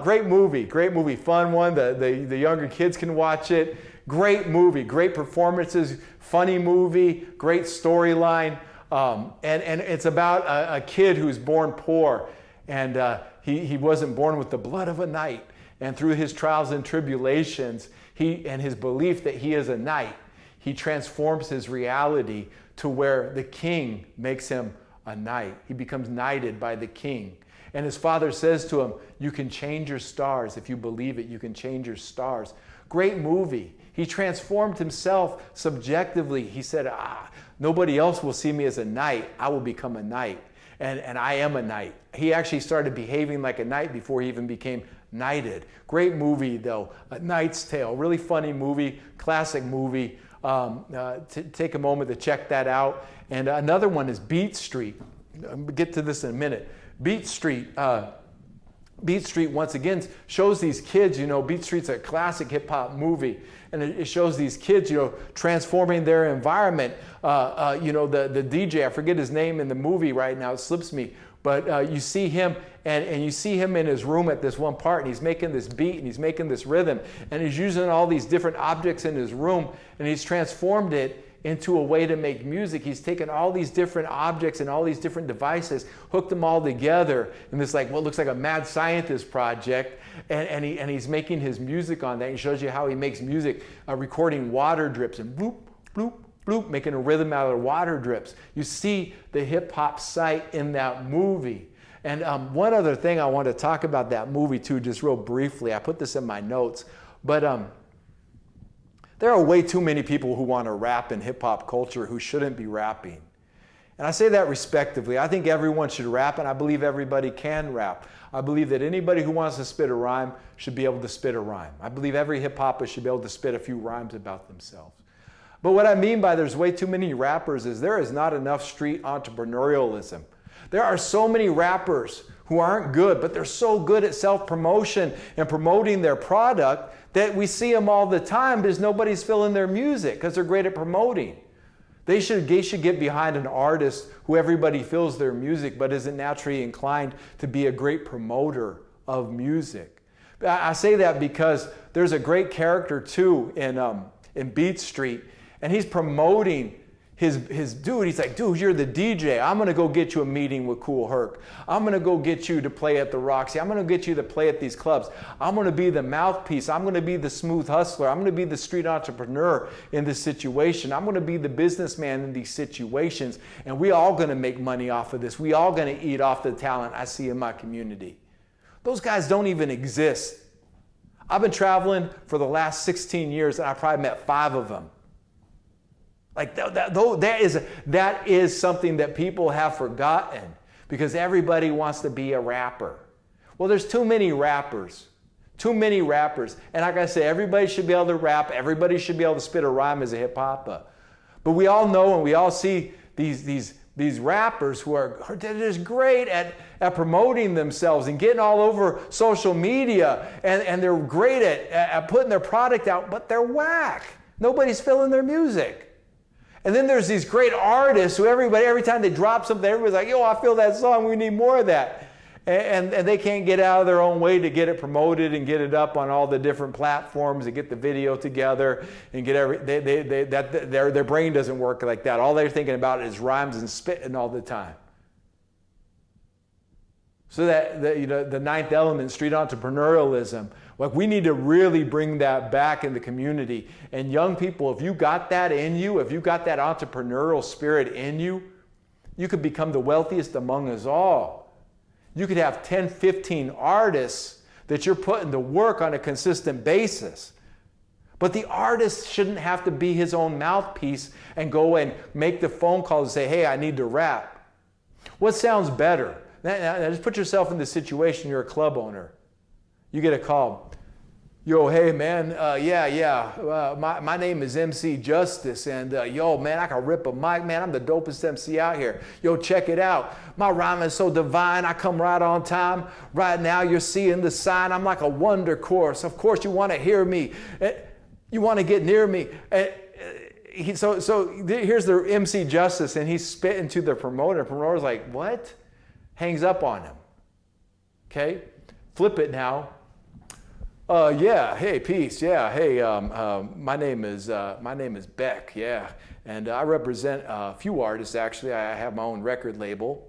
Great movie, fun one. The younger kids can watch it. Great movie, great performances, funny movie, great storyline. And it's about a kid who's born poor. And he wasn't born with the blood of a knight. And through his trials and tribulations, and his belief that he is a knight, he transforms his reality to where the king makes him a knight. He becomes knighted by the king. And his father says to him, you can change your stars. If you believe it, you can change your stars. Great movie. He transformed himself subjectively. He said, nobody else will see me as a knight. I will become a knight. And I am a knight. He actually started behaving like a knight before he even became knighted. Great movie, though. A Knight's Tale. Really funny movie. Classic movie. Take a moment to check that out. And another one is Beat Street. I'll get to this in a minute. Beat Street, once again, shows these kids, Beat Street's a classic hip-hop movie. And it shows these kids, transforming their environment. The DJ, I forget his name in the movie right now, it slips me. But you see him, and you see him in his room at this one part, and he's making this beat, and he's making this rhythm, and he's using all these different objects in his room, and he's transformed it into a way to make music. He's taken all these different objects and all these different devices, hooked them all together in this what looks like a mad scientist project, and he's making his music on that. He shows you how he makes music, recording water drips and bloop, bloop, bloop, making a rhythm out of water drips. You see the hip-hop site in that movie. And one other thing I want to talk about that movie too, just real briefly. I put this in my notes, but there are way too many people who want to rap in hip-hop culture who shouldn't be rapping. And I say that respectively. I think everyone should rap, and I believe everybody can rap. I believe that anybody who wants to spit a rhyme should be able to spit a rhyme. I believe every hip-hopper should be able to spit a few rhymes about themselves. But what I mean by there's way too many rappers is there is not enough street entrepreneurialism. There are so many rappers who aren't good, but they're so good at self-promotion and promoting their product that we see them all the time because nobody's feeling their music because they're great at promoting. They should get behind an artist who everybody feels their music but isn't naturally inclined to be a great promoter of music. I say that because there's a great character too in Beat Street, and he's promoting his dude. He's like, dude, you're the DJ. I'm going to go get you a meeting with Kool Herc. I'm going to go get you to play at the Roxy. I'm going to get you to play at these clubs. I'm going to be the mouthpiece. I'm going to be the smooth hustler. I'm going to be the street entrepreneur in this situation. I'm going to be the businessman in these situations. And we all going to make money off of this. We all going to eat off the talent I see in my community. Those guys don't even exist. I've been traveling for the last 16 years, and I probably met 5 of them. Like that is something that people have forgotten because everybody wants to be a rapper. Well, there's too many rappers. And like I say, everybody should be able to rap. Everybody should be able to spit a rhyme as a hip-hopper. But we all know and we all see these these rappers who are they're just great at promoting themselves and getting all over social media, and they're great at putting their product out, but they're whack. Nobody's feeling their music. And then there's these great artists who every time they drop something, everybody's like, yo, I feel that song, we need more of that. And they can't get out of their own way to get it promoted and get it up on all the different platforms and get the video together and get their brain doesn't work like that. All they're thinking about is rhymes and spitting all the time. So that the ninth element, street entrepreneurialism, like we need to really bring that back in the community. And young people, if you got that in you, if you got that entrepreneurial spirit in you, you could become the wealthiest among us all. You could have 10, 15 artists that you're putting to work on a consistent basis. But the artist shouldn't have to be his own mouthpiece and go and make the phone calls and say, hey, I need to rap. What sounds better? Now just put yourself in the situation, you're a club owner. You get a call. Yo, hey, man, my name is MC Justice, and yo, man, I can rip a mic, man, I'm the dopest MC out here. Yo, check it out. My rhyme is so divine, I come right on time. Right now, you're seeing the sign. I'm like a wonder course. Of course, you want to hear me. You want to get near me. So here's the MC Justice, and he's spitting to the promoter. The promoter's like, what? Hangs up on him. Okay? Flip it now. Yeah, hey, peace, yeah, hey, my name is Beck, yeah, and I represent a few artists, actually. I have my own record label.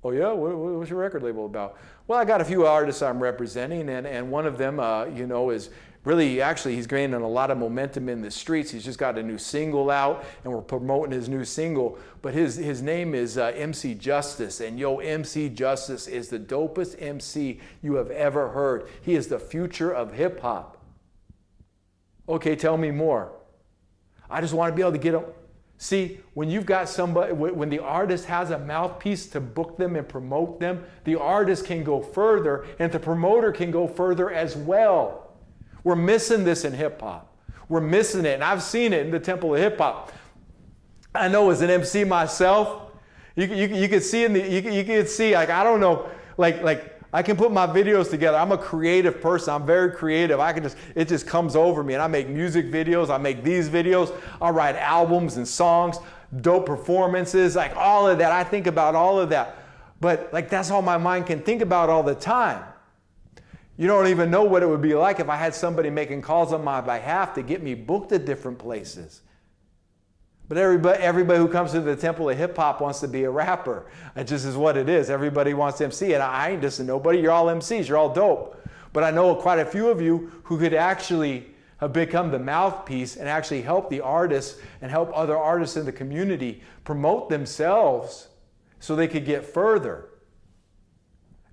Oh yeah, what's your record label about? Well, I got a few artists I'm representing, and one of them, is really, actually, he's gaining a lot of momentum in the streets. He's just got a new single out, and we're promoting his new single. But his name is MC Justice. And yo, MC Justice is the dopest MC you have ever heard. He is the future of hip hop. Okay, tell me more. I just want to be able to get him. See, when you've got somebody, when the artist has a mouthpiece to book them and promote them, the artist can go further, and the promoter can go further as well. We're missing this in hip hop. We're missing it, and I've seen it in the temple of hip hop. I know as an MC myself, you can see you can see, like, I don't know, like I can put my videos together. I'm a creative person. I'm very creative. It just comes over me, and I make music videos. I make these videos. I write albums and songs, dope performances, like all of that. I think about all of that, but like that's all my mind can think about all the time. You don't even know what it would be like if I had somebody making calls on my behalf to get me booked at different places. But everybody who comes to the temple of hip hop wants to be a rapper. It just is what it is. Everybody wants to MC, and I ain't dissing nobody. You're all MCs. You're all dope. But I know quite a few of you who could actually have become the mouthpiece and actually help the artists and help other artists in the community promote themselves so they could get further.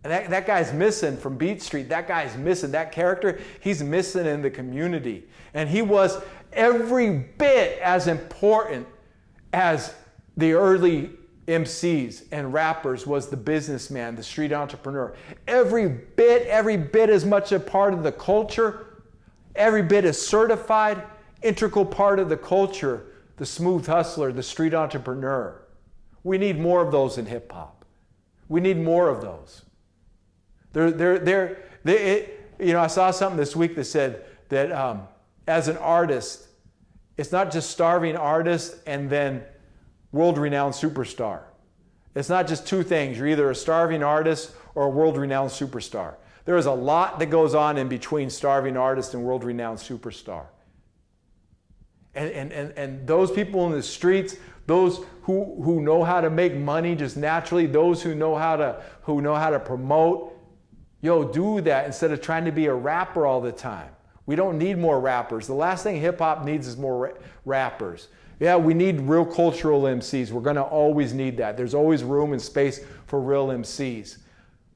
And that guy's missing from Beat Street. That guy's missing. That character, he's missing in the community. And he was every bit as important as the early MCs and rappers was the businessman, the street entrepreneur. Every bit as much a part of the culture, every bit as certified, integral part of the culture, the smooth hustler, the street entrepreneur. We need more of those in hip hop. We need more of those. I saw something this week that said that as an artist, it's not just starving artist and then world-renowned superstar. It's not just two things. You're either a starving artist or a world-renowned superstar. There is a lot that goes on in between starving artist and world-renowned superstar. And those people in the streets, those who know how to make money just naturally, those who know how to promote, yo, do that instead of trying to be a rapper all the time. We don't need more rappers. The last thing hip-hop needs is more rappers. Yeah, we need real cultural MCs. We're going to always need that. There's always room and space for real MCs.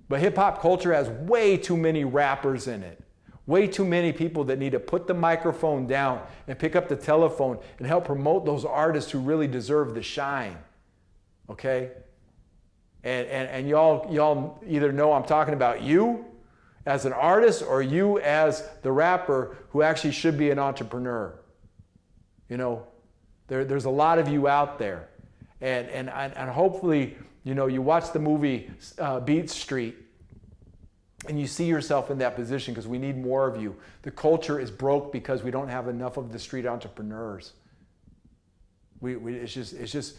But hip-hop culture has way too many rappers in it. Way too many people that need to put the microphone down and pick up the telephone and help promote those artists who really deserve the shine. Okay? And y'all either know I'm talking about you as an artist or you as the rapper who actually should be an entrepreneur. You know, there's a lot of you out there. And hopefully, you watch the movie Beat Street, and you see yourself in that position, because we need more of you. The culture is broke because we don't have enough of the street entrepreneurs. The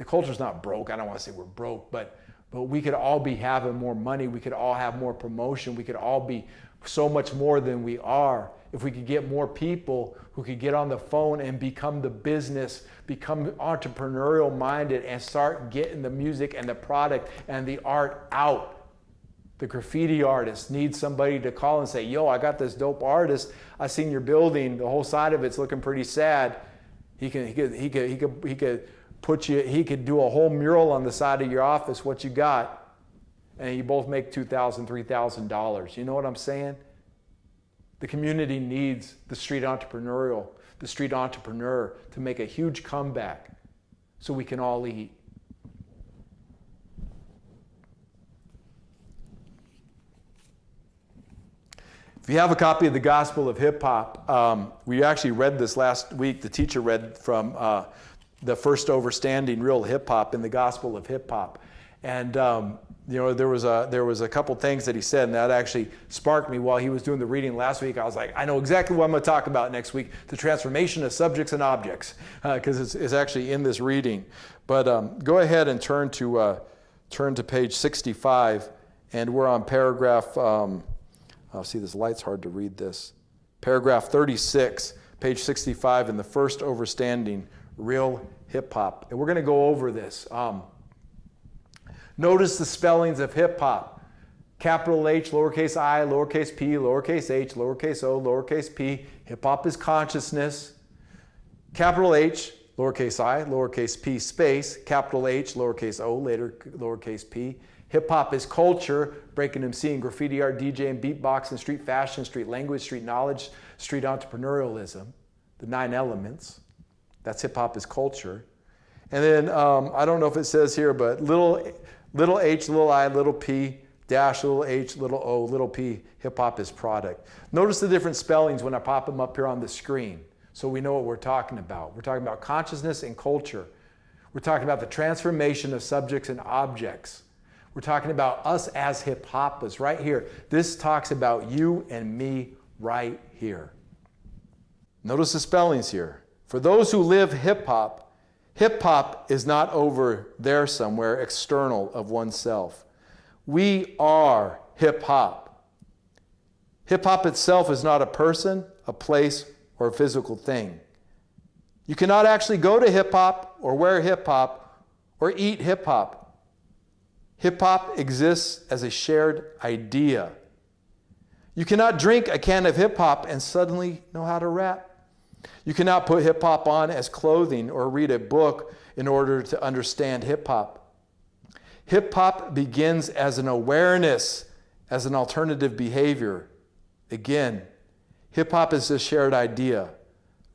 culture's not broke. I don't want to say we're broke, but we could all be having more money. We could all have more promotion. We could all be so much more than we are if we could get more people who could get on the phone and become the business, become entrepreneurial minded, and start getting the music and the product and the art out. The graffiti artist needs somebody to call and say, yo, I got this dope artist. I seen your building. The whole side of it's looking pretty sad. He could put you, he could do a whole mural on the side of your office, what you got, and you both make $2,000, $3,000. You know what I'm saying? The community needs the street entrepreneur to make a huge comeback so we can all eat. If you have a copy of the Gospel of Hip Hop, we actually read this last week. The teacher read from the first overstanding real hip hop in the Gospel of Hip Hop, and there was a couple things that he said, and that actually sparked me while he was doing the reading last week. I was like, I know exactly what I'm going to talk about next week: the transformation of subjects and objects, because it's actually in this reading. But go ahead and turn to page 65, and we're on paragraph. See, this light's hard to read this. Paragraph 36, page 65, in the first overstanding, real hip hop. And we're going to go over this. Notice the spellings of hip hop. Capital H, lowercase I, lowercase p, lowercase h, lowercase o, lowercase p. Hip hop is consciousness. Capital H, lowercase I, lowercase p, space. Capital H, lowercase o, later lowercase p. Hip hop is culture, breaking MC and graffiti art, DJ and beatboxing, street fashion, street language, street knowledge, street entrepreneurialism, the 9 elements. That's hip hop is culture. And then I don't know if it says here, but little h, little I, little p, dash, little h, little o, little p, hip hop is product. Notice the different spellings when I pop them up here on the screen so we know what we're talking about. We're talking about consciousness and culture. We're talking about the transformation of subjects and objects. We're talking about us as hip-hoppers right here. This talks about you and me right here. Notice the spellings here. For those who live hip-hop is not over there somewhere external of oneself. We are hip-hop. Hip-hop itself is not a person, a place, or a physical thing. You cannot actually go to hip-hop or wear hip-hop or eat hip-hop. Hip-hop exists as a shared idea. You cannot drink a can of hip-hop and suddenly know how to rap. You cannot put hip-hop on as clothing or read a book in order to understand hip-hop. Hip-hop begins as an awareness, as an alternative behavior. Again, hip-hop is a shared idea.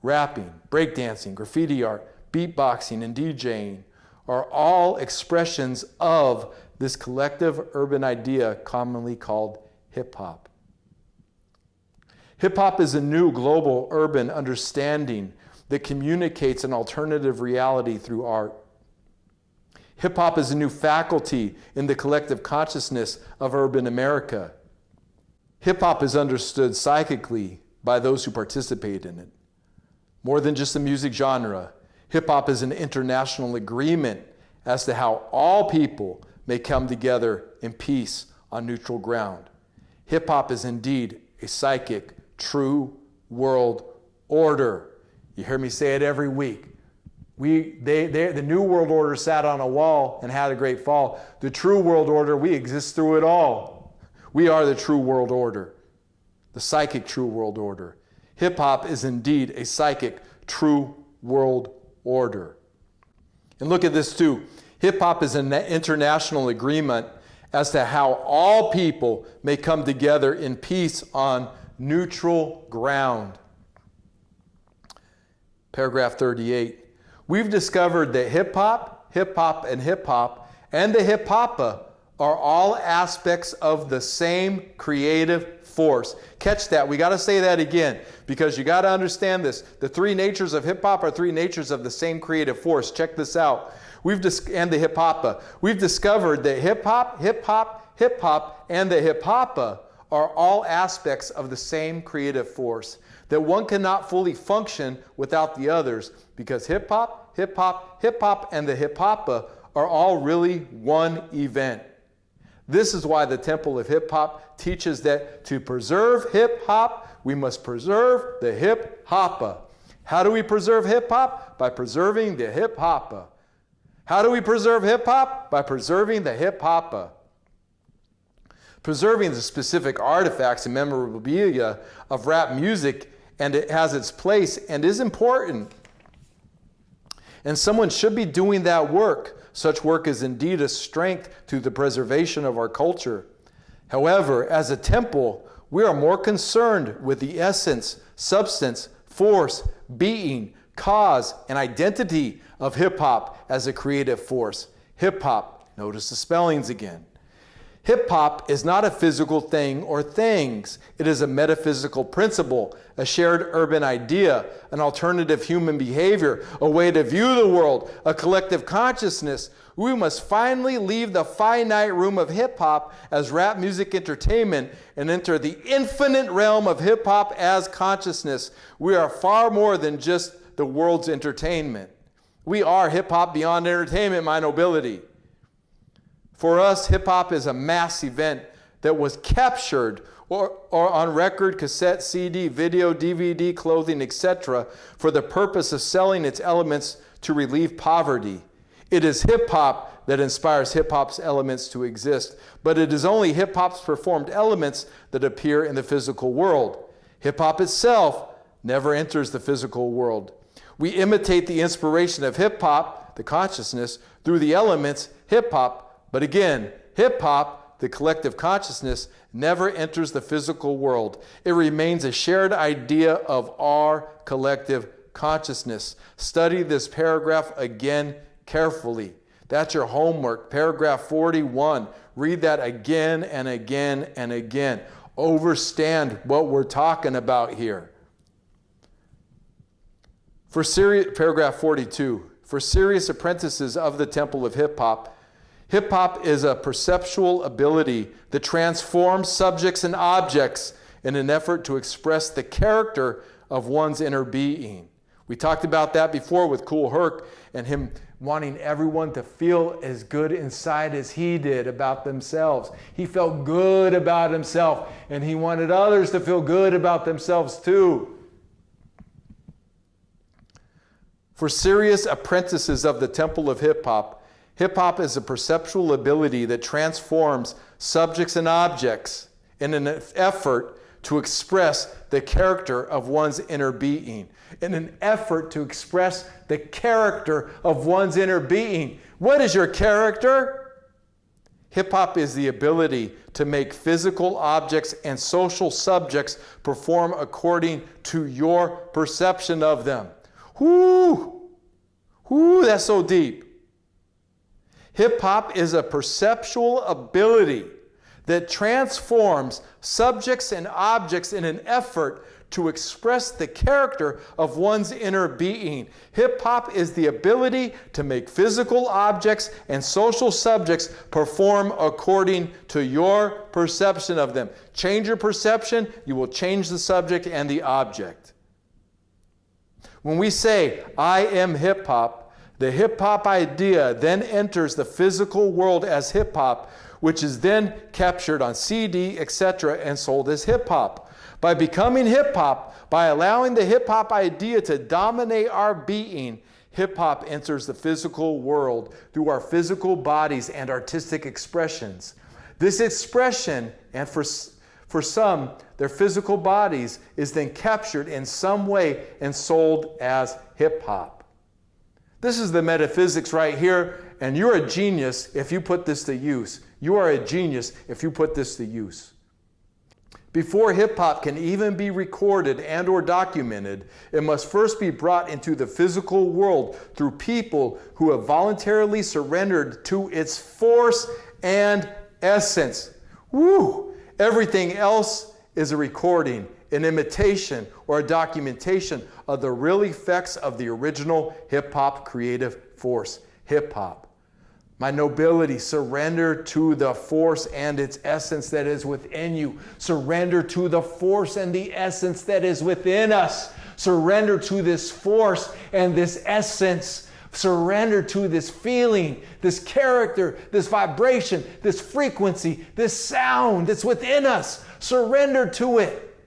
Rapping, breakdancing, graffiti art, beatboxing, and DJing are all expressions of this collective urban idea commonly called hip-hop. Hip-hop is a new global urban understanding that communicates an alternative reality through art. Hip-hop is a new faculty in the collective consciousness of urban America. Hip-hop is understood psychically by those who participate in it. More than just a music genre, hip-hop is an international agreement as to how all people may come together in peace on neutral ground. Hip-hop is indeed a psychic, true world order. You hear me say it every week. The New World Order sat on a wall and had a great fall. The true world order, we exist through it all. We are the true world order, the psychic true world order. Hip-hop is indeed a psychic true world order. And look at this too. Hip-hop is an international agreement as to how all people may come together in peace on neutral ground. Paragraph 38. We've discovered that hip-hop, and the hip-hoppa are all aspects of the same creative force. Catch that. We got to say that again because you got to understand this. The 3 natures of hip-hop are 3 natures of the same creative force. Check this out. and the hip hoppa. We've discovered that hip hop, and the hip hoppa are all aspects of the same creative force, that one cannot fully function without the others, because hip hop, and the hip hoppa are all really one event. This is why the Temple of Hip Hop teaches that to preserve hip hop, we must preserve the hip hoppa. How do we preserve hip hop? By preserving the hip hoppa. How do we preserve hip hop? By preserving the hip hoppa. Preserving the specific artifacts and memorabilia of rap music, and it has its place and is important. And someone should be doing that work. Such work is indeed a strength to the preservation of our culture. However, as a temple, we are more concerned with the essence, substance, force, being, cause, and identity of hip-hop as a creative force. Hip-hop, notice the spellings again. Hip-hop is not a physical thing or things. It is a metaphysical principle, a shared urban idea, an alternative human behavior, a way to view the world, a collective consciousness. We must finally leave the finite room of hip-hop as rap music entertainment and enter the infinite realm of hip-hop as consciousness. We are far more than just the world's entertainment. We are hip-hop beyond entertainment, my nobility. For us, hip-hop is a mass event that was captured or on record, cassette, CD, video, DVD, clothing, etc. for the purpose of selling its elements to relieve poverty. It is hip-hop that inspires hip-hop's elements to exist, but it is only hip-hop's performed elements that appear in the physical world. Hip-hop itself never enters the physical world. We imitate the inspiration of hip-hop, the consciousness, through the elements hip-hop. But again, hip-hop, the collective consciousness, never enters the physical world. It remains a shared idea of our collective consciousness. Study this paragraph again carefully. That's your homework, paragraph 41. Read that again and again and again. Understand what we're talking about here. Paragraph 42. For serious apprentices of the Temple of Hip-Hop, hip-hop is a perceptual ability that transforms subjects and objects in an effort to express the character of one's inner being. We talked about that before with Kool Herc and him wanting everyone to feel as good inside as he did about themselves. He felt good about himself, and he wanted others to feel good about themselves too. For serious apprentices of the Temple of Hip-Hop, hip-hop is a perceptual ability that transforms subjects and objects in an effort to express the character of one's inner being. In an effort to express the character of one's inner being. What is your character? Hip-hop is the ability to make physical objects and social subjects perform according to your perception of them. Whoo! Whoo, that's so deep. Hip-hop is a perceptual ability that transforms subjects and objects in an effort to express the character of one's inner being. Hip-hop is the ability to make physical objects and social subjects perform according to your perception of them. Change your perception, you will change the subject and the object. When we say, I am hip-hop, the hip-hop idea then enters the physical world as hip-hop, which is then captured on CD, etc., and sold as hip-hop. By becoming hip-hop, by allowing the hip-hop idea to dominate our being, hip-hop enters the physical world through our physical bodies and artistic expressions. This expression, and for some, their physical bodies, is then captured in some way and sold as hip-hop. This is the metaphysics right here, and you're a genius if you put this to use. You are a genius if you put this to use. Before hip-hop can even be recorded and or documented, it must first be brought into the physical world through people who have voluntarily surrendered to its force and essence. Woo! Everything else is a recording, an imitation, or a documentation of the real effects of the original hip-hop creative force. hip hop. My nobility, surrender to the force and its essence that is within you. Surrender to the force and the essence that is within us. Surrender to this force and this essence. Surrender to this feeling, this character, this vibration, this frequency, this sound that's within us. Surrender to it.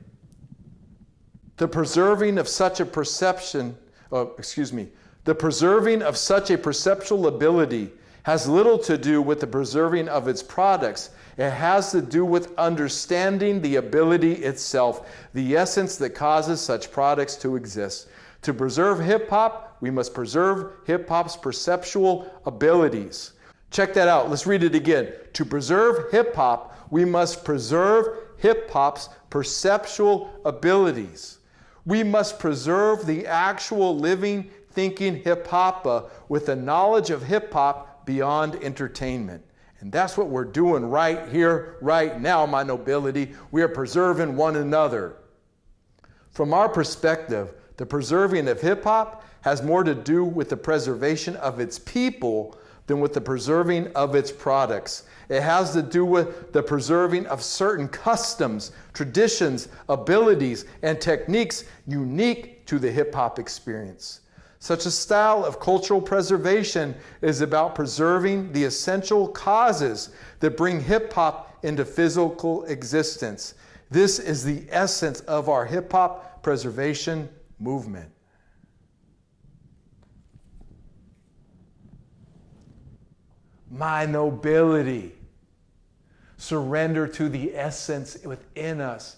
The preserving of such a perception, the preserving of such a perceptual ability has little to do with the preserving of its products. It has to do with understanding the ability itself, the essence that causes such products to exist. To preserve hip-hop, we must preserve hip-hop's perceptual abilities. Check that out. Let's read it again. To preserve hip-hop, we must preserve hip-hop's perceptual abilities. We must preserve the actual living, thinking hip-hop with the knowledge of hip-hop beyond entertainment. And that's what we're doing right here, right now, my nobility. We are preserving one another. From our perspective, the preserving of hip-hop has more to do with the preservation of its people than with the preserving of its products. It has to do with the preserving of certain customs, traditions, abilities, and techniques unique to the hip-hop experience. Such a style of cultural preservation is about preserving the essential causes that bring hip-hop into physical existence. This is the essence of our hip-hop preservation movement. My nobility, surrender to the essence within us.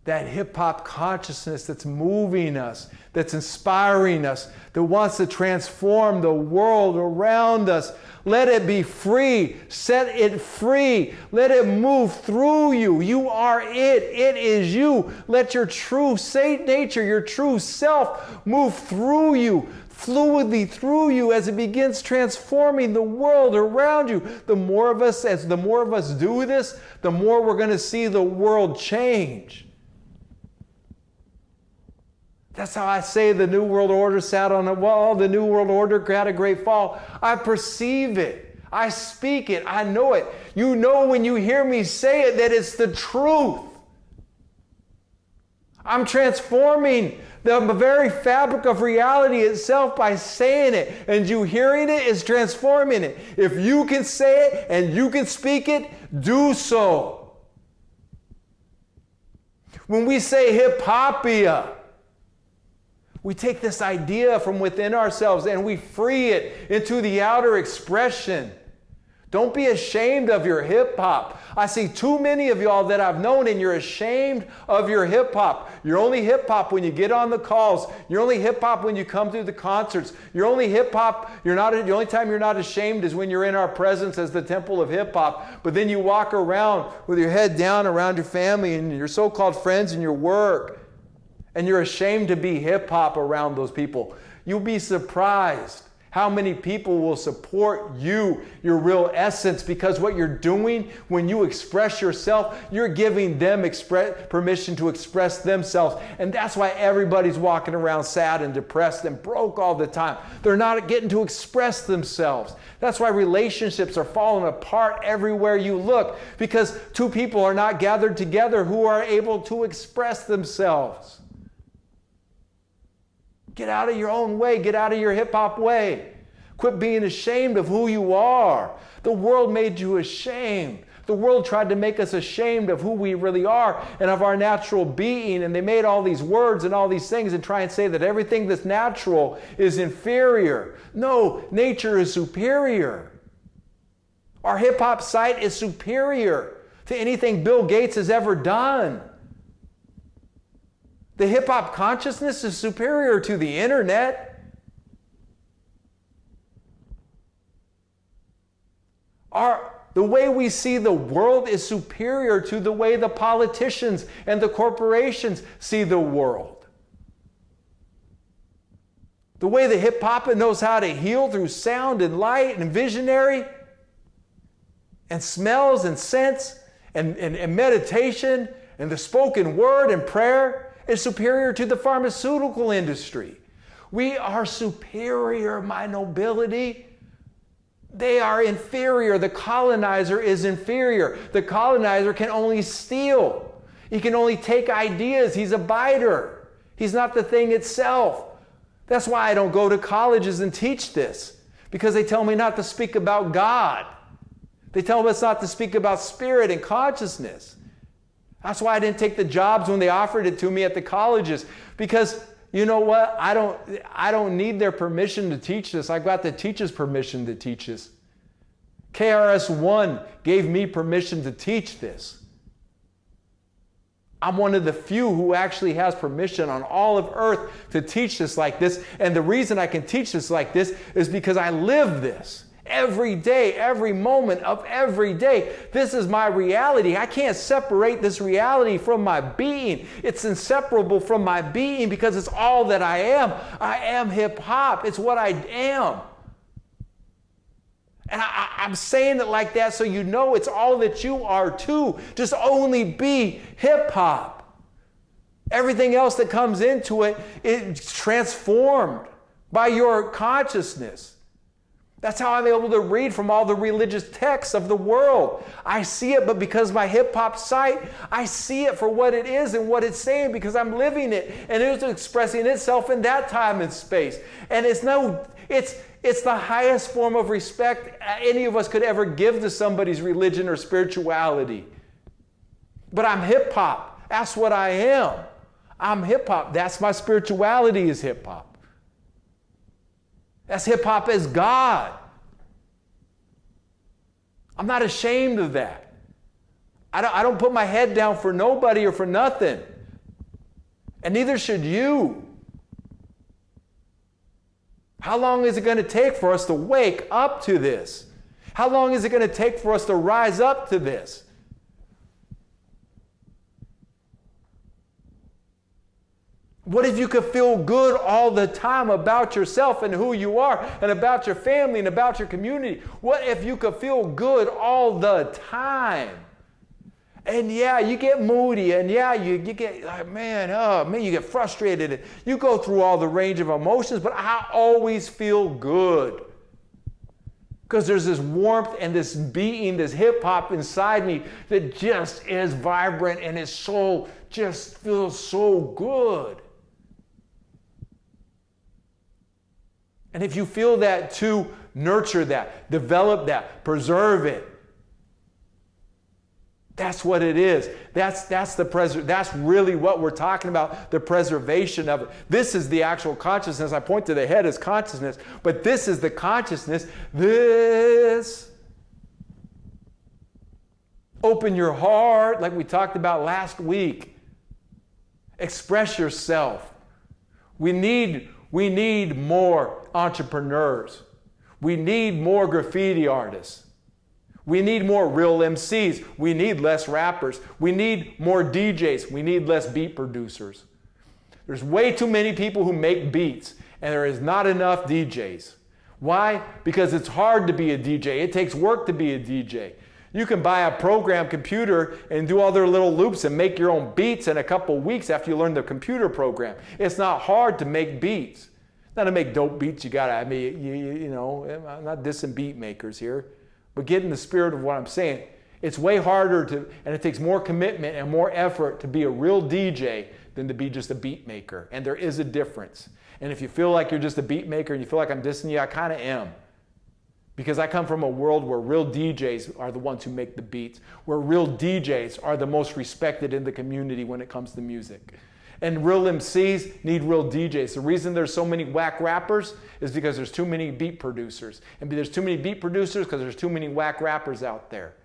That hip-hop consciousness that's moving us, that's inspiring us, that wants to transform the world around us. Let it be free. Set it free. Let it move through you. You are it. It is you. Let your true nature, your true self move through you, fluidly through you as it begins transforming the world around you. The more of us do this, the more we're going to see the world change. That's how I say the New World Order sat on a wall. The New World Order had a great fall. I perceive it. I speak it. I know it. You know when you hear me say it that it's the truth. I'm transforming the very fabric of reality itself by saying it. And you hearing it is transforming it. If you can say it and you can speak it, do so. When we say hip-hopia, we take this idea from within ourselves and we free it into the outer expression. Don't be ashamed of your hip-hop. I see too many of y'all that I've known and you're ashamed of your hip-hop. You're only hip-hop when you get on the calls. You're only hip-hop when you come to the concerts. You're only hip-hop, the only time you're not ashamed is when you're in our presence as the temple of hip-hop. But then you walk around with your head down around your family and your so-called friends and your work. And you're ashamed to be hip-hop around those people. You'll be surprised how many people will support you, your real essence, because what you're doing when you express yourself, you're giving them permission to express themselves. And that's why everybody's walking around sad and depressed and broke all the time. They're not getting to express themselves. That's why relationships are falling apart everywhere you look, because two people are not gathered together who are able to express themselves. Get out of your own way. Get out of your hip-hop way. Quit being ashamed of who you are. The world made you ashamed. The world tried to make us ashamed of who we really are and of our natural being. And they made all these words and all these things and try and say that everything that's natural is inferior. No, nature is superior. Our hip-hop site is superior to anything Bill Gates has ever done. The hip-hop consciousness is superior to the internet. The way we see the world is superior to the way the politicians and the corporations see the world. The way the hip-hop knows how to heal through sound and light and visionary and smells and scents and meditation and the spoken word and prayer is superior to the pharmaceutical industry. We are superior, my nobility. They are inferior. The colonizer is inferior. The colonizer can only steal. He can only take ideas. He's a biter. He's not the thing itself. That's why I don't go to colleges and teach this, because they tell me not to speak about God. They tell us not to speak about spirit and consciousness. That's why I didn't take the jobs when they offered it to me at the colleges, because you know what? I don't need their permission to teach this. I got the teacher's permission to teach this. KRS-One gave me permission to teach this. I'm one of the few who actually has permission on all of earth to teach this like this. And the reason I can teach this like this is because I live this every day, every moment of every day. This is my reality. I can't separate this reality from my being. It's inseparable from my being because it's all that I am. I am hip hop. It's what I am. And I'm saying it like that so you know it's all that you are too. Just only be hip hop. Everything else that comes into it, it's transformed by your consciousness. That's how I'm able to read from all the religious texts of the world. I see it, but because my hip hop sight, I see it for what it is and what it's saying because I'm living it. And it's expressing itself in that time and space. And it's the highest form of respect any of us could ever give to somebody's religion or spirituality. But I'm hip hop. That's what I am. I'm hip hop. That's my spirituality, is hip hop. That's hip hop as God. I'm not ashamed of that. I don't put my head down for nobody or for nothing. And neither should you. How long is it going to take for us to wake up to this? How long is it going to take for us to rise up to this? What if you could feel good all the time about yourself and who you are and about your family and about your community? What if you could feel good all the time? And yeah, you get moody, and yeah, you get like, you get frustrated. And you go through all the range of emotions, but I always feel good. Because there's this warmth and this beating, this hip hop inside me that just is vibrant, and his soul just feels so good. And if you feel that too, nurture that, develop that, preserve it. That's what it is. That's really what we're talking about, the preservation of it. This is the actual consciousness. I point to the head as consciousness, but this is the consciousness. This. Open your heart, like we talked about last week. Express yourself. We need more entrepreneurs. We need more graffiti artists. We need more real MCs. We need less rappers. We need more DJs. We need less beat producers. There's way too many people who make beats, and there is not enough DJs. Why? Because it's hard to be a DJ. It takes work to be a DJ. You can buy a program computer and do all their little loops and make your own beats in a couple weeks after you learn the computer program. It's not hard to make beats. Not to make dope beats, I'm not dissing beat makers here. But get in the spirit of what I'm saying. It's way harder and it takes more commitment and more effort to be a real DJ than to be just a beat maker. And there is a difference. And if you feel like you're just a beat maker and you feel like I'm dissing you, I kind of am. Because I come from a world where real DJs are the ones who make the beats, where real DJs are the most respected in the community when it comes to music. And real MCs need real DJs. The reason there's so many whack rappers is because there's too many beat producers. And there's too many beat producers because there's too many whack rappers out there.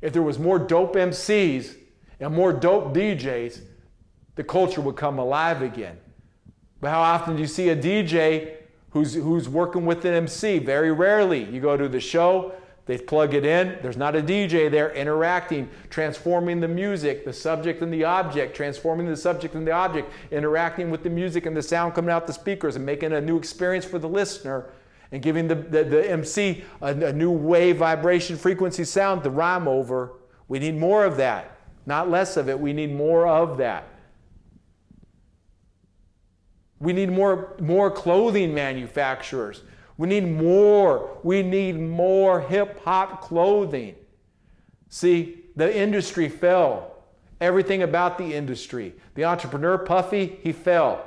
If there was more dope MCs and more dope DJs, the culture would come alive again. But how often do you see a DJ who's working with an MC? Very rarely. You go to the show, they plug it in, there's not a DJ there interacting, transforming the music, the subject and the object, transforming the subject and the object, interacting with the music and the sound coming out the speakers and making a new experience for the listener and giving the MC a new wave, vibration, frequency, sound to rhyme over. We need more of that, not less of it. We need more of that. We need more clothing manufacturers. We need more. We need more hip-hop clothing. See, the industry fell. Everything about the industry. The entrepreneur, Puffy, he fell.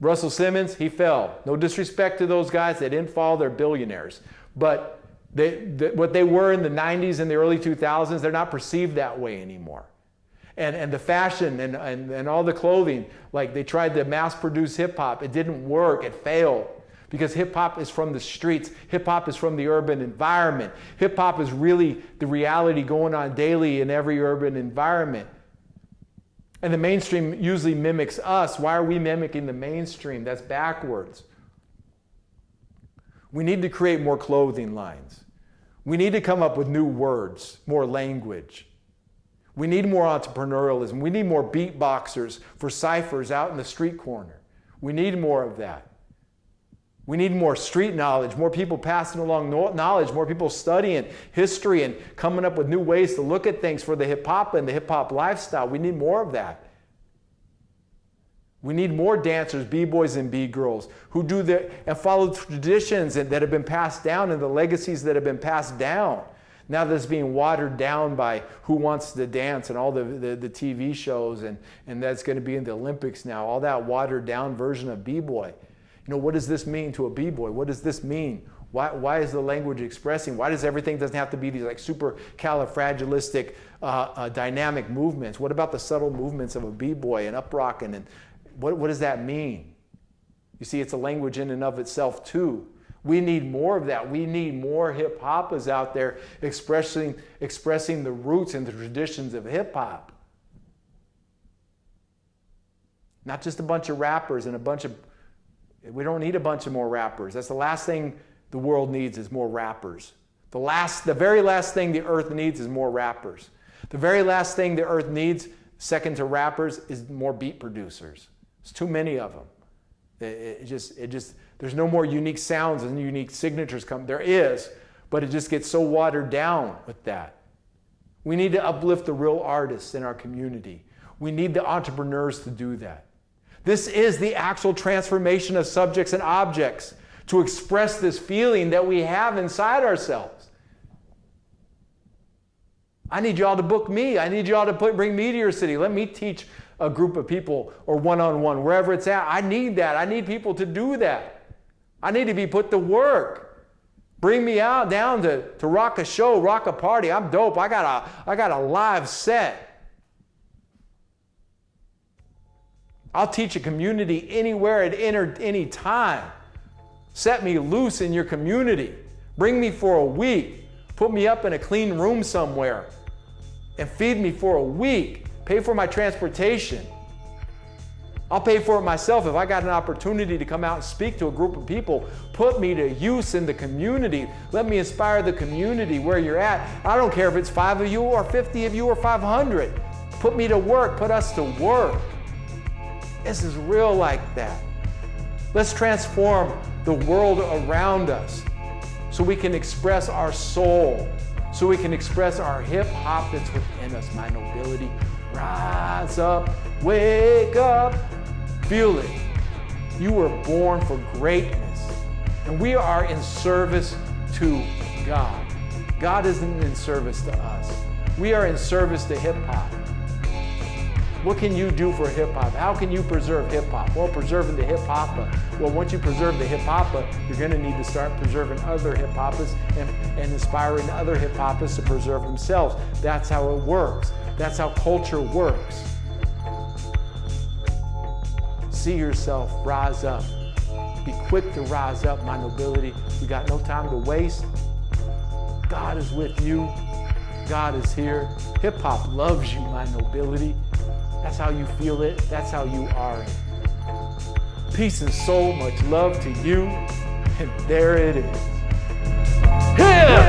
Russell Simmons, he fell. No disrespect to those guys. They didn't fall. They're billionaires. But what they were in the 90s and the early 2000s, they're not perceived that way anymore. And the fashion and all the clothing, like they tried to mass produce hip hop. It didn't work. It failed. Because hip hop is from the streets. Hip hop is from the urban environment. Hip hop is really the reality going on daily in every urban environment. And the mainstream usually mimics us. Why are we mimicking the mainstream? That's backwards. We need to create more clothing lines. We need to come up with new words, more language. We need more entrepreneurialism. We need more beatboxers for ciphers out in the street corner. We need more of that. We need more street knowledge, more people passing along knowledge, more people studying history and coming up with new ways to look at things for the hip-hop and the hip-hop lifestyle. We need more of that. We need more dancers, b-boys and b-girls, who do and follow traditions that have been passed down and the legacies that have been passed down. Now that's being watered down by Who Wants to Dance and all the TV shows, and that's going to be in the Olympics now, all that watered down version of b-boy. You know, what does this mean to a b-boy? What does this mean? Why is the language expressing? Why does everything doesn't have to be these like super califragilistic dynamic movements? What about the subtle movements of a b-boy and up-rocking? And what does that mean? You see, it's a language in and of itself too. We need more of that. We need more hip-hoppers out there expressing the roots and the traditions of hip-hop. Not just a bunch of rappers and a bunch of... We don't need a bunch of more rappers. That's the last thing the world needs is more rappers. The very last thing the earth needs is more rappers. The very last thing the earth needs, second to rappers, is more beat producers. There's too many of them. There's no more unique sounds and unique signatures come. There is, but it just gets so watered down with that. We need to uplift the real artists in our community. We need the entrepreneurs to do that. This is the actual transformation of subjects and objects to express this feeling that we have inside ourselves. I need y'all to book me. I need y'all to bring me to your city. Let me teach a group of people or one-on-one, wherever it's at. I need that. I need people to do that. I need to be put to work. Bring me out down to rock a show, rock a party. I'm dope. I got a live set. I'll teach a community anywhere at any time. Set me loose in your community. Bring me for a week. Put me up in a clean room somewhere and feed me for a week. Pay for my transportation. I'll pay for it myself if I got an opportunity to come out and speak to a group of people. Put me to use in the community. Let me inspire the community where you're at. I don't care if it's 5 of you or 50 of you or 500. Put me to work. Put us to work. This is real like that. Let's transform the world around us so we can express our soul, so we can express our hip-hop that's within us. My nobility, rise up, wake up, feel it. You were born for greatness, and we are in service to God. God isn't in service to us. We are in service to hip-hop. What can you do for hip-hop? How can you preserve hip-hop? Well, preserving the hip-hop. Well, once you preserve the hip-hop, you're going to need to start preserving other hip-hoppers and inspiring other hip-hoppers to preserve themselves. That's how it works. That's how culture works. See yourself, rise up. Be quick to rise up, my nobility. We got no time to waste. God is with you. God is here. Hip-hop loves you, my nobility. That's how you feel it. That's how you are it. Peace and soul, much love to you. And there it is. Yeah!